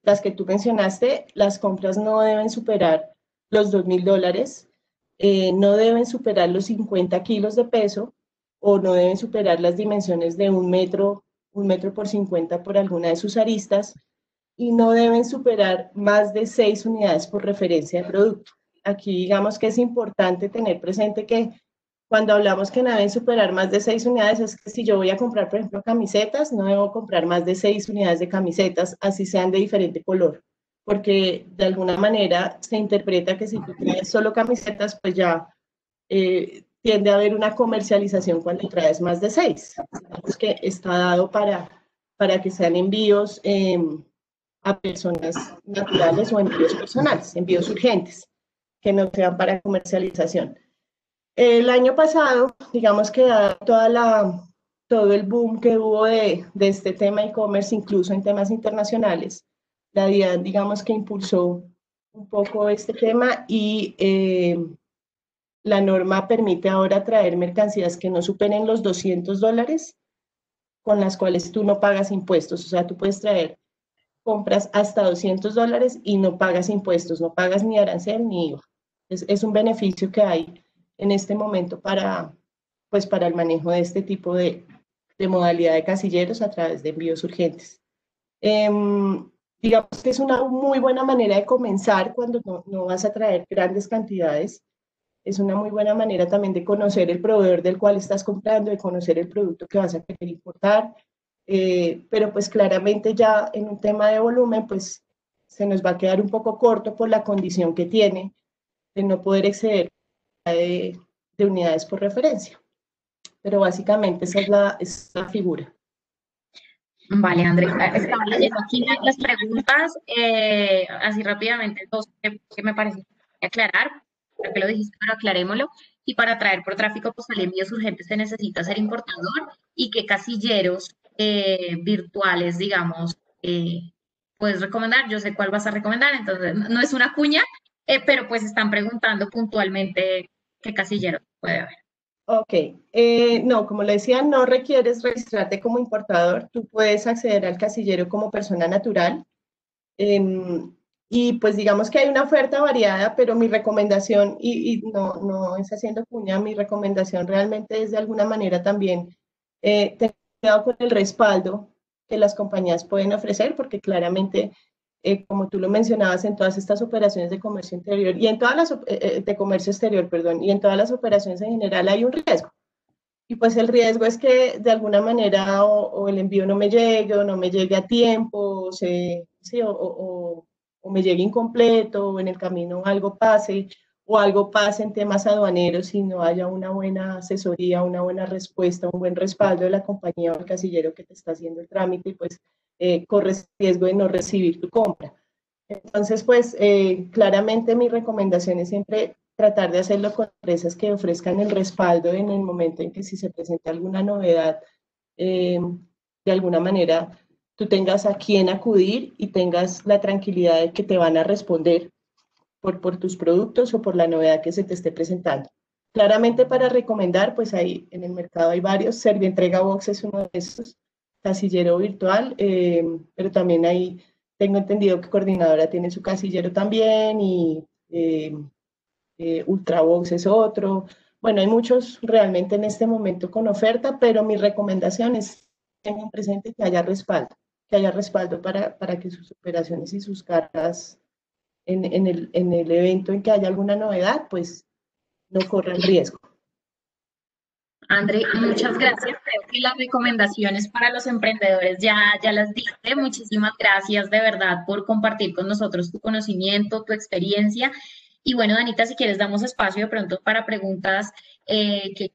Speaker 6: Las que tú mencionaste: las compras no deben superar los $2,000, no deben superar los 50 kilos de peso, o no deben superar las dimensiones de 1 metro por 50 por alguna de sus aristas, y no deben superar más de 6 unidades por referencia de producto. Aquí digamos que es importante tener presente que cuando hablamos que no deben superar más de 6 unidades, es que si yo voy a comprar, por ejemplo, camisetas, no debo comprar más de 6 unidades de camisetas, así sean de diferente color, porque de alguna manera se interpreta que si tú traes solo camisetas, pues ya tiende a haber una comercialización cuando traes más de 6. Digamos que está dado para que sean envíos a personas naturales o envíos personales, envíos urgentes, que no sean para comercialización. El año pasado, digamos que todo el boom que hubo de este tema e-commerce, incluso en temas internacionales, la DIAN, digamos que impulsó un poco este tema, y la norma permite ahora traer mercancías que no superen los $200, con las cuales tú no pagas impuestos. O sea, tú puedes traer compras hasta $200 y no pagas impuestos, no pagas ni arancel ni IVA. Es un beneficio que hay en este momento para el manejo de este tipo de modalidad de casilleros a través de envíos urgentes. Digamos que es una muy buena manera de comenzar cuando no vas a traer grandes cantidades. Es una muy buena manera también de conocer el proveedor del cual estás comprando, de conocer el producto que vas a querer importar, pero pues claramente ya en un tema de volumen, pues se nos va a quedar un poco corto por la condición que tiene de no poder exceder de unidades por referencia. Pero básicamente esa es la figura.
Speaker 5: Vale, André, estaba leyendo aquí las preguntas, así rápidamente, dos que me parece aclarar, ya que lo dijiste, pero aclarémoslo. Y para traer por tráfico postal envíos urgentes se necesita ser importador, y qué casilleros virtuales, digamos, puedes recomendar. Yo sé cuál vas a recomendar, entonces no es una cuña, pero pues están preguntando puntualmente qué casilleros puede haber.
Speaker 6: Ok, no, como le decía, no requieres registrarte como importador, tú puedes acceder al casillero como persona natural, y pues digamos que hay una oferta variada, pero mi recomendación, y no es haciendo cuña, mi recomendación realmente es de alguna manera también tener cuidado con el respaldo que las compañías pueden ofrecer, porque claramente, como tú lo mencionabas, en todas estas operaciones de comercio interior y en todas las de comercio exterior, perdón, y en todas las operaciones en general hay un riesgo. Y pues el riesgo es que de alguna manera o el envío no me llegue, o no me llegue a tiempo, o me llegue incompleto, o en el camino algo pase, o algo pase en temas aduaneros y no haya una buena asesoría, una buena respuesta, un buen respaldo de la compañía o el casillero que te está haciendo el trámite, y pues corres riesgo de no recibir tu compra. Entonces, pues claramente mi recomendación es siempre tratar de hacerlo con empresas que ofrezcan el respaldo en el momento en que si se presenta alguna novedad, de alguna manera tú tengas a quién acudir y tengas la tranquilidad de que te van a responder por tus productos o por la novedad que se te esté presentando. Claramente para recomendar, pues ahí en el mercado hay varios. Servientrega Box es uno de estos, casillero virtual, pero también hay, tengo entendido que Coordinadora tiene su casillero también, y Ultrabox es otro. Bueno, hay muchos realmente en este momento con oferta, pero mi recomendación es que tengan presente que haya respaldo para que sus operaciones y sus cargas en el evento en que haya alguna novedad, pues no corran riesgo.
Speaker 5: André, muchas gracias. Creo que las recomendaciones para los emprendedores ya las diste. Muchísimas gracias de verdad por compartir con nosotros tu conocimiento, tu experiencia. Y bueno, Danita, si quieres, damos espacio de pronto para preguntas que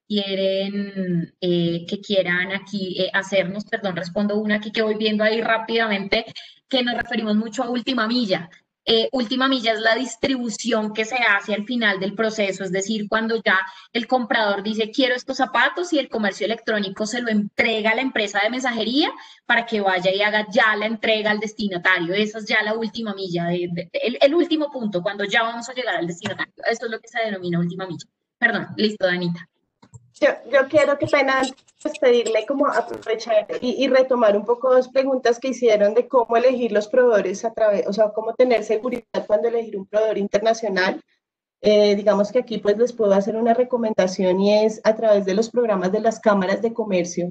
Speaker 5: quieran aquí hacernos. Perdón, respondo una aquí que voy viendo ahí rápidamente, que nos referimos mucho a última milla. Última milla es la distribución que se hace al final del proceso, es decir, cuando ya el comprador dice quiero estos zapatos y el comercio electrónico se lo entrega a la empresa de mensajería para que vaya y haga ya la entrega al destinatario. Esa es ya la última milla, el último punto, cuando ya vamos a llegar al destinatario. Esto es lo que se denomina última milla. Perdón, listo, Danita.
Speaker 6: Yo quiero, qué pena, pues pedirle como aprovechar y retomar un poco dos preguntas que hicieron de cómo elegir los proveedores a través, o sea, cómo tener seguridad cuando elegir un proveedor internacional. Digamos que aquí pues les puedo hacer una recomendación, y es a través de los programas de las cámaras de comercio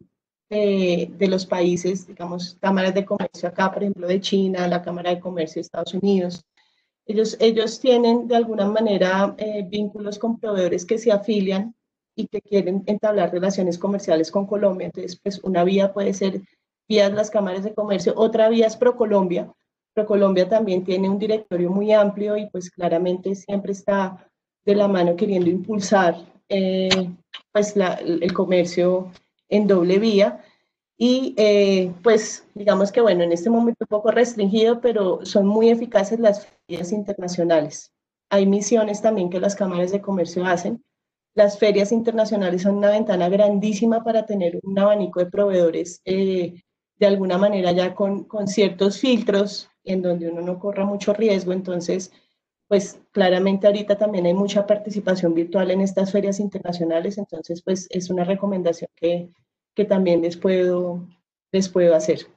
Speaker 6: de los países, digamos, cámaras de comercio acá, por ejemplo, de China, la Cámara de Comercio de Estados Unidos. Ellos tienen de alguna manera vínculos con proveedores que se afilian y que quieren entablar relaciones comerciales con Colombia. Entonces, pues una vía puede ser vía las cámaras de comercio, otra vía es ProColombia. ProColombia también tiene un directorio muy amplio y pues claramente siempre está de la mano queriendo impulsar pues el comercio en doble vía. Y pues digamos que bueno, en este momento un poco restringido, pero son muy eficaces las ferias internacionales. Hay misiones también que las cámaras de comercio hacen. Las ferias internacionales son una ventana grandísima para tener un abanico de proveedores de alguna manera ya con ciertos filtros en donde uno no corra mucho riesgo. Entonces, pues claramente ahorita también hay mucha participación virtual en estas ferias internacionales, entonces pues es una recomendación que también les puedo hacer.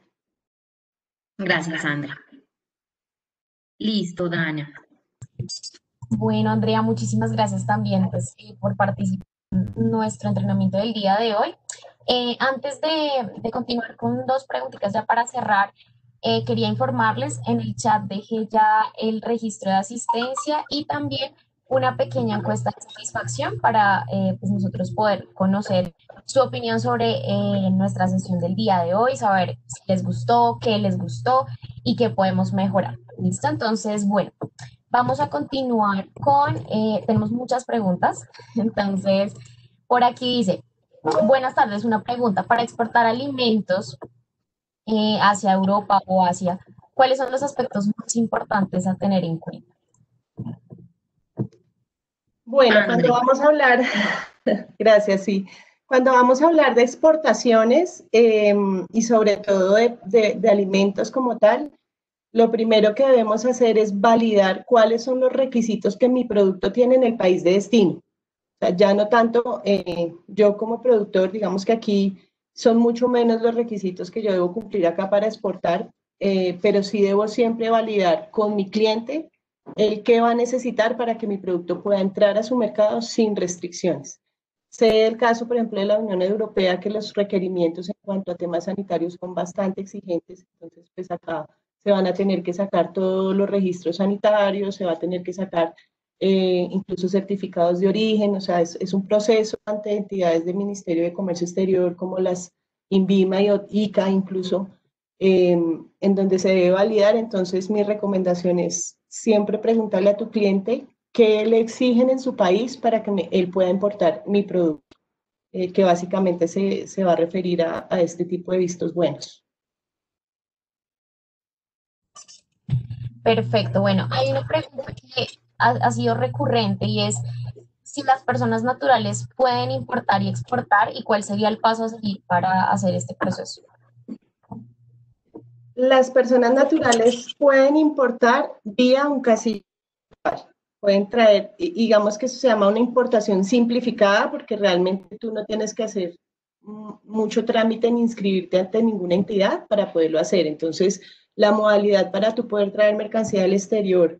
Speaker 5: Gracias, Sandra. Listo, Dana.
Speaker 1: Bueno, Andrea, muchísimas gracias también pues, por participar en nuestro entrenamiento del día de hoy. Antes de continuar con dos preguntitas ya para cerrar, quería informarles, en el chat dejé ya el registro de asistencia y también una pequeña encuesta de satisfacción para pues nosotros poder conocer su opinión sobre nuestra sesión del día de hoy, saber si les gustó, qué les gustó y qué podemos mejorar. ¿Listo? Entonces, bueno. Vamos a continuar con, tenemos muchas preguntas, entonces por aquí dice, buenas tardes, una pregunta, para exportar alimentos hacia Europa o Asia, ¿cuáles son los aspectos más importantes a tener en cuenta?
Speaker 6: Bueno, cuando vamos a hablar, gracias, sí, cuando vamos a hablar de exportaciones y sobre todo de alimentos como tal, lo primero que debemos hacer es validar cuáles son los requisitos que mi producto tiene en el país de destino. O sea, ya no tanto yo como productor, digamos que aquí son mucho menos los requisitos que yo debo cumplir acá para exportar, pero sí debo siempre validar con mi cliente el qué va a necesitar para que mi producto pueda entrar a su mercado sin restricciones. Sé el caso, por ejemplo, de la Unión Europea, que los requerimientos en cuanto a temas sanitarios son bastante exigentes, entonces pues acá se van a tener que sacar todos los registros sanitarios, se va a tener que sacar incluso certificados de origen, o sea, es un proceso ante entidades del Ministerio de Comercio Exterior como las INVIMA y ICA incluso, en donde se debe validar. Entonces mi recomendación es siempre preguntarle a tu cliente qué le exigen en su país para que él pueda importar mi producto, que básicamente se va a referir a este tipo de vistos buenos.
Speaker 1: Perfecto, bueno, hay una pregunta que ha sido recurrente y es si las personas naturales pueden importar y exportar y cuál sería el paso a seguir para hacer este proceso.
Speaker 6: Las personas naturales pueden importar vía un casillero. Pueden traer, digamos que eso se llama una importación simplificada porque realmente tú no tienes que hacer mucho trámite ni inscribirte ante ninguna entidad para poderlo hacer. Entonces, la modalidad para tú poder traer mercancía del exterior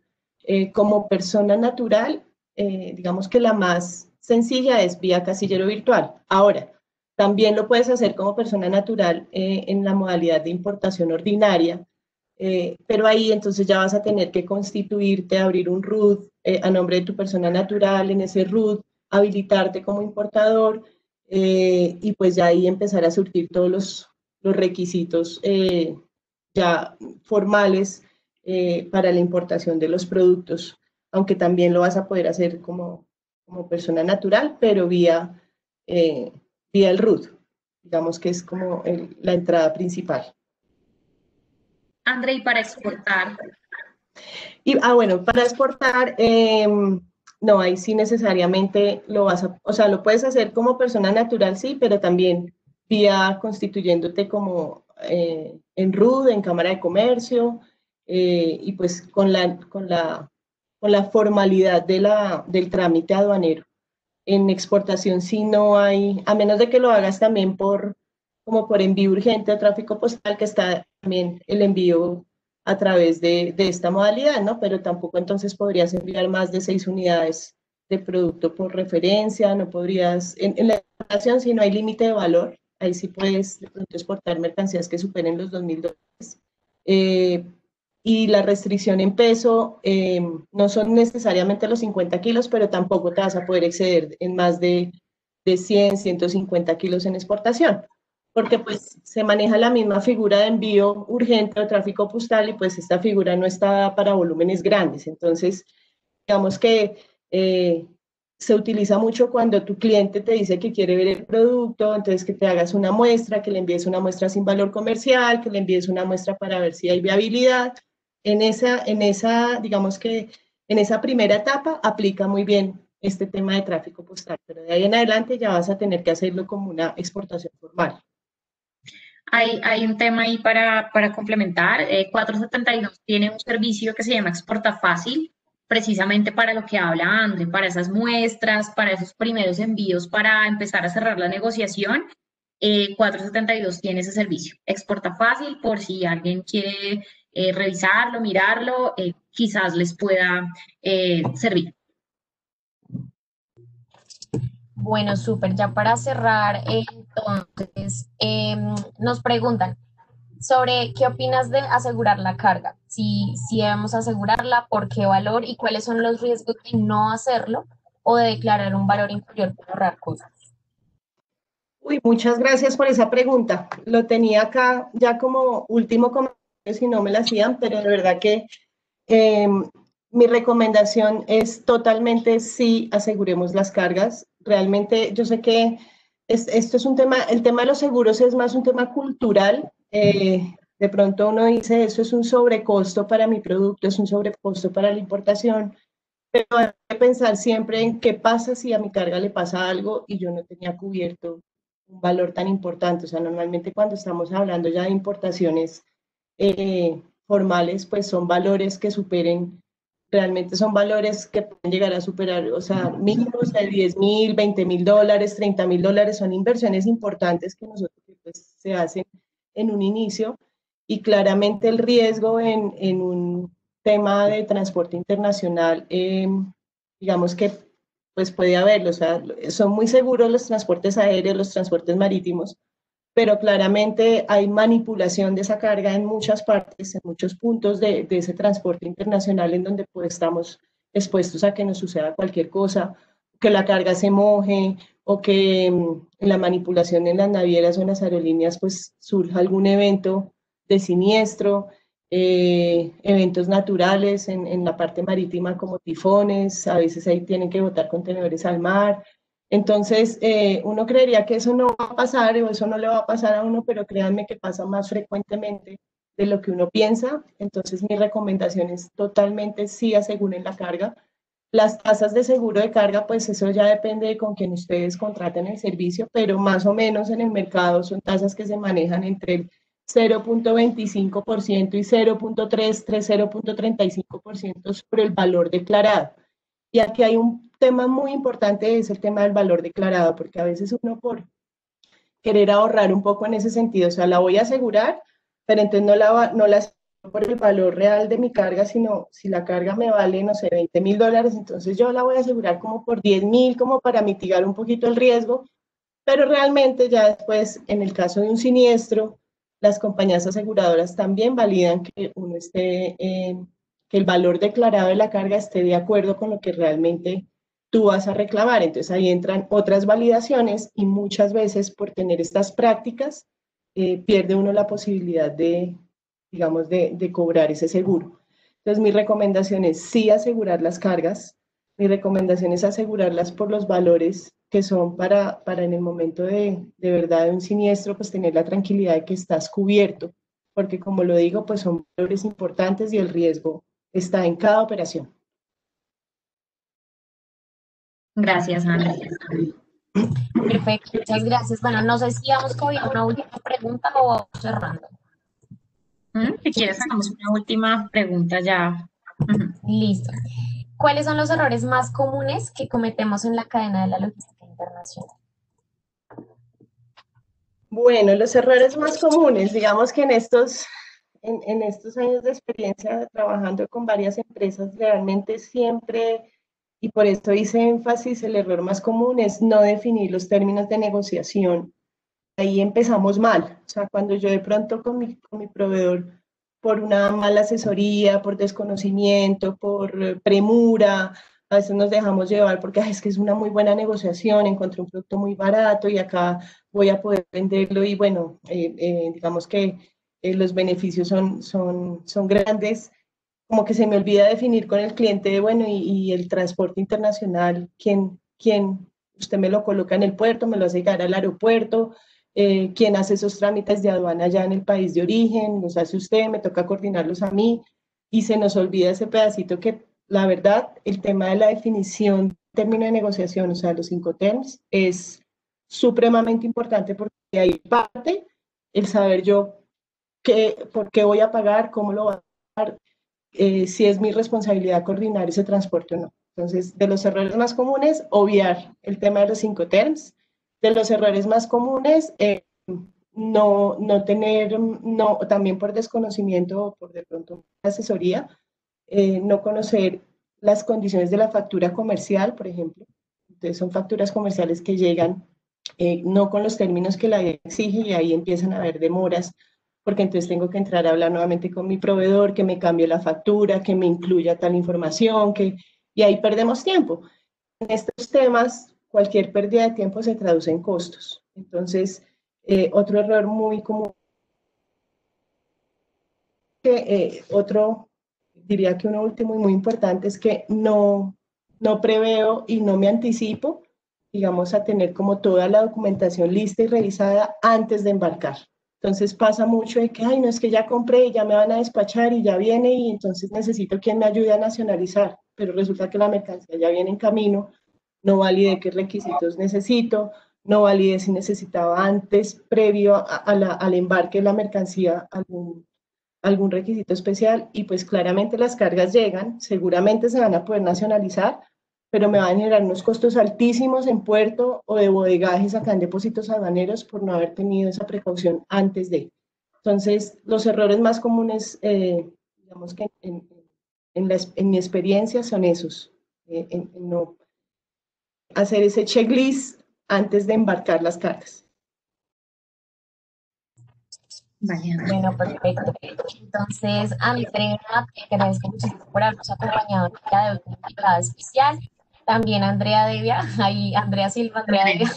Speaker 6: como persona natural, digamos que la más sencilla es vía casillero virtual. Ahora, también lo puedes hacer como persona natural en la modalidad de importación ordinaria, pero ahí entonces ya vas a tener que constituirte, abrir un RUT a nombre de tu persona natural, en ese RUT, habilitarte como importador y pues ya ahí empezar a surtir todos los requisitos ya formales para la importación de los productos, aunque también lo vas a poder hacer como persona natural, pero vía el RUT, digamos que es como la entrada principal.
Speaker 5: André, ¿y para exportar?
Speaker 6: Bueno, para exportar, no, ahí sí necesariamente lo vas a, o sea, lo puedes hacer como persona natural, sí, pero también vía constituyéndote como en RUD, en Cámara de Comercio, y pues con la formalidad del trámite aduanero. En exportación sí no hay, a menos de que lo hagas también como por envío urgente o tráfico postal, que está también el envío a través de esta modalidad, ¿no? Pero tampoco entonces podrías enviar más de 6 unidades de producto por referencia, no podrías, en la exportación si no hay límite de valor, ahí sí puedes de pronto exportar mercancías que superen los $2,000. Y la restricción en peso no son necesariamente los 50 kilos, pero tampoco te vas a poder exceder en más de 100, 150 kilos en exportación, porque pues se maneja la misma figura de envío urgente o tráfico postal y pues esta figura no está para volúmenes grandes. Entonces, digamos que se utiliza mucho cuando tu cliente te dice que quiere ver el producto, entonces que te hagas una muestra, que le envíes una muestra sin valor comercial, que le envíes una muestra para ver si hay viabilidad. En esa, digamos que en esa primera etapa aplica muy bien este tema de tráfico postal, pero de ahí en adelante ya vas a tener que hacerlo como una exportación formal.
Speaker 5: Hay un tema ahí para complementar. 472 tiene un servicio que se llama Exporta Fácil, precisamente para lo que habla André, para esas muestras, para esos primeros envíos, para empezar a cerrar la negociación. 472 tiene ese servicio. Exporta Fácil, por si alguien quiere revisarlo, mirarlo, quizás les pueda servir.
Speaker 1: Bueno, súper. Ya para cerrar, entonces, nos preguntan sobre qué opinas de asegurar la carga. Si debemos asegurarla, por qué valor y cuáles son los riesgos de no hacerlo o de declarar un valor inferior para ahorrar costos.
Speaker 6: Uy, muchas gracias por esa pregunta. Lo tenía acá ya como último comentario, si no me la hacían, pero de verdad que mi recomendación es totalmente sí aseguremos las cargas. Realmente yo sé que esto es un tema, el tema de los seguros es más un tema cultural. De pronto uno dice, eso es un sobrecosto para mi producto, es un sobrecosto para la importación, pero hay que pensar siempre en qué pasa si a mi carga le pasa algo y yo no tenía cubierto un valor tan importante. O sea, normalmente cuando estamos hablando ya de importaciones formales, pues son valores que superen, realmente son valores que pueden llegar a superar, o sea, mínimos de 10.000, 20.000 dólares, 30.000 dólares, son inversiones importantes que nosotros pues, se hacen en un inicio y claramente el riesgo en un tema de transporte internacional, digamos que pues puede haberlo, o sea, son muy seguros los transportes aéreos, los transportes marítimos, pero claramente hay manipulación de esa carga en muchas partes, en muchos puntos de ese transporte internacional en donde pues, estamos expuestos a que nos suceda cualquier cosa, que la carga se moje o que en la manipulación en las navieras o en las aerolíneas pues surja algún evento de siniestro, eventos naturales en la parte marítima como tifones, a veces ahí tienen que botar contenedores al mar. Entonces, uno creería que eso no va a pasar o eso no le va a pasar a uno, pero créanme que pasa más frecuentemente de lo que uno piensa. Entonces, mi recomendación es totalmente sí aseguren la carga. Las tasas de seguro de carga, pues eso ya depende de con quién ustedes contraten el servicio, pero más o menos en el mercado son tasas que se manejan entre el 0.25% y 0.3, 0.35% sobre el valor declarado. Y aquí hay un tema muy importante, es el tema del valor declarado, porque a veces uno por querer ahorrar un poco en ese sentido, o sea, la voy a asegurar, pero entonces no la aseguro por el valor real de mi carga, sino si la carga me vale, no sé, 20.000 dólares, entonces yo la voy a asegurar como por 10.000, como para mitigar un poquito el riesgo, pero realmente ya después, en el caso de un siniestro, las compañías aseguradoras también validan que uno esté, que el valor declarado de la carga esté de acuerdo con lo que realmente tú vas a reclamar. Entonces ahí entran otras validaciones y muchas veces por tener estas prácticas pierde uno la posibilidad de, digamos, de cobrar ese seguro. Entonces mi recomendación es sí asegurar las cargas, mi recomendación es asegurarlas por los valores que son para en el momento de verdad de un siniestro, pues tener la tranquilidad de que estás cubierto, porque como lo digo, pues son valores importantes y el riesgo está en cada operación.
Speaker 5: Gracias, Ana.
Speaker 1: Perfecto, muchas gracias. Bueno, no sé si vamos con una última pregunta o vamos cerrando.
Speaker 5: Si quieres, hagamos una última pregunta ya.
Speaker 1: Listo. ¿Cuáles son los errores más comunes que cometemos en la cadena de la logística internacional?
Speaker 6: Bueno, los errores más comunes, digamos que en estos años de experiencia trabajando con varias empresas, realmente siempre, y por esto hice énfasis, el error más común es no definir los términos de negociación. Ahí empezamos mal. O sea, cuando yo de pronto con mi proveedor, por una mala asesoría, por desconocimiento, por premura, a veces nos dejamos llevar porque es que es una muy buena negociación, encontré un producto muy barato y acá voy a poder venderlo y bueno, digamos que los beneficios son grandes, como que se me olvida definir con el cliente, bueno, y el transporte internacional, ¿quién usted me lo coloca en el puerto, me lo hace llegar al aeropuerto? ¿Quién hace esos trámites de aduana allá en el país de origen? ¿Los hace usted? ¿Me toca coordinarlos a mí? Y se nos olvida ese pedacito que, la verdad, el tema de la definición, término de negociación, o sea, los 5 terms, es supremamente importante porque ahí parte el saber yo por qué voy a pagar, cómo lo voy a pagar, si es mi responsabilidad coordinar ese transporte o no. Entonces, de los errores más comunes, obviar el tema de los 5 terms. De los errores más comunes, no tener, no, también por desconocimiento o por de pronto asesoría, no conocer las condiciones de la factura comercial, por ejemplo. Entonces son facturas comerciales que llegan no con los términos que la ley exige y ahí empiezan a haber demoras, porque entonces tengo que entrar a hablar nuevamente con mi proveedor, que me cambie la factura, que me incluya tal información, y ahí perdemos tiempo. En estos temas, cualquier pérdida de tiempo se traduce en costos. Entonces, otro error muy común, diría que uno último y muy importante es que no preveo y no me anticipo, digamos, a tener como toda la documentación lista y revisada antes de embarcar. Entonces pasa mucho de que, ay, no, es que ya compré, ya me van a despachar y ya viene y entonces necesito quien me ayude a nacionalizar, pero resulta que la mercancía ya viene en camino, no valide qué requisitos necesito, no valide si necesitaba antes, previo al embarque de la mercancía, algún requisito especial y pues claramente las cargas llegan, seguramente se van a poder nacionalizar, pero me van a generar unos costos altísimos en puerto o de bodegajes acá en depósitos aduaneros por no haber tenido esa precaución antes de. Entonces, los errores más comunes, digamos que en mi experiencia son esos, en no hacer ese checklist antes de embarcar las cargas.
Speaker 5: Vale,
Speaker 1: Bueno, perfecto. Entonces, Andrea, te agradezco muchísimo por habernos acompañado en el día de hoy como invitada especial. También Andrea Devia, ahí Andrea Silva, Andrea Devia.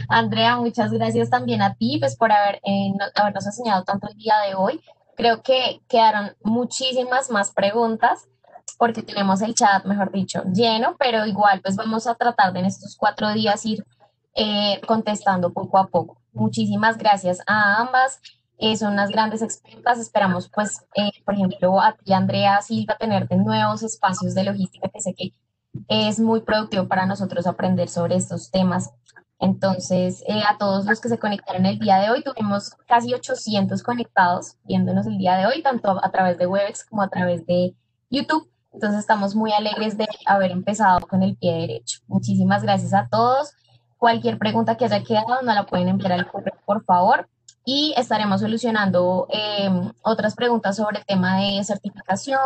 Speaker 1: Andrea, muchas gracias también a ti pues, por habernos enseñado tanto el día de hoy. Creo que quedaron muchísimas más preguntas porque tenemos el chat, mejor dicho, lleno, pero igual pues vamos a tratar de en estos 4 días ir contestando poco a poco. Muchísimas gracias a ambas. Son unas grandes expertas. Esperamos, pues, por ejemplo, a ti, Andrea Silva, tenerte en nuevos espacios de logística, que sé que es muy productivo para nosotros aprender sobre estos temas. Entonces, a todos los que se conectaron el día de hoy, tuvimos casi 800 conectados viéndonos el día de hoy, tanto a través de Webex como a través de YouTube. Entonces, estamos muy alegres de haber empezado con el pie derecho. Muchísimas gracias a todos. Cualquier pregunta que haya quedado, nos la pueden enviar al correo, por favor, y estaremos solucionando otras preguntas sobre el tema de certificación,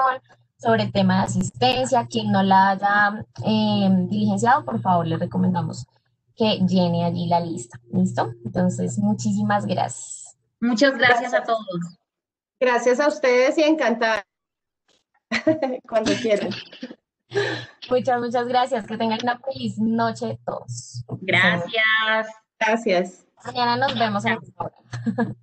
Speaker 1: sobre el tema de asistencia. Quien no la haya diligenciado, por favor, le recomendamos que llene allí la lista. ¿Listo? Entonces, muchísimas gracias.
Speaker 5: muchas gracias a todos.
Speaker 6: Gracias a ustedes y encantada cuando quieran.
Speaker 1: Muchas gracias. Que tengan una feliz noche todos.
Speaker 5: Gracias.
Speaker 6: Gracias.
Speaker 1: Mañana nos vemos a esta hora.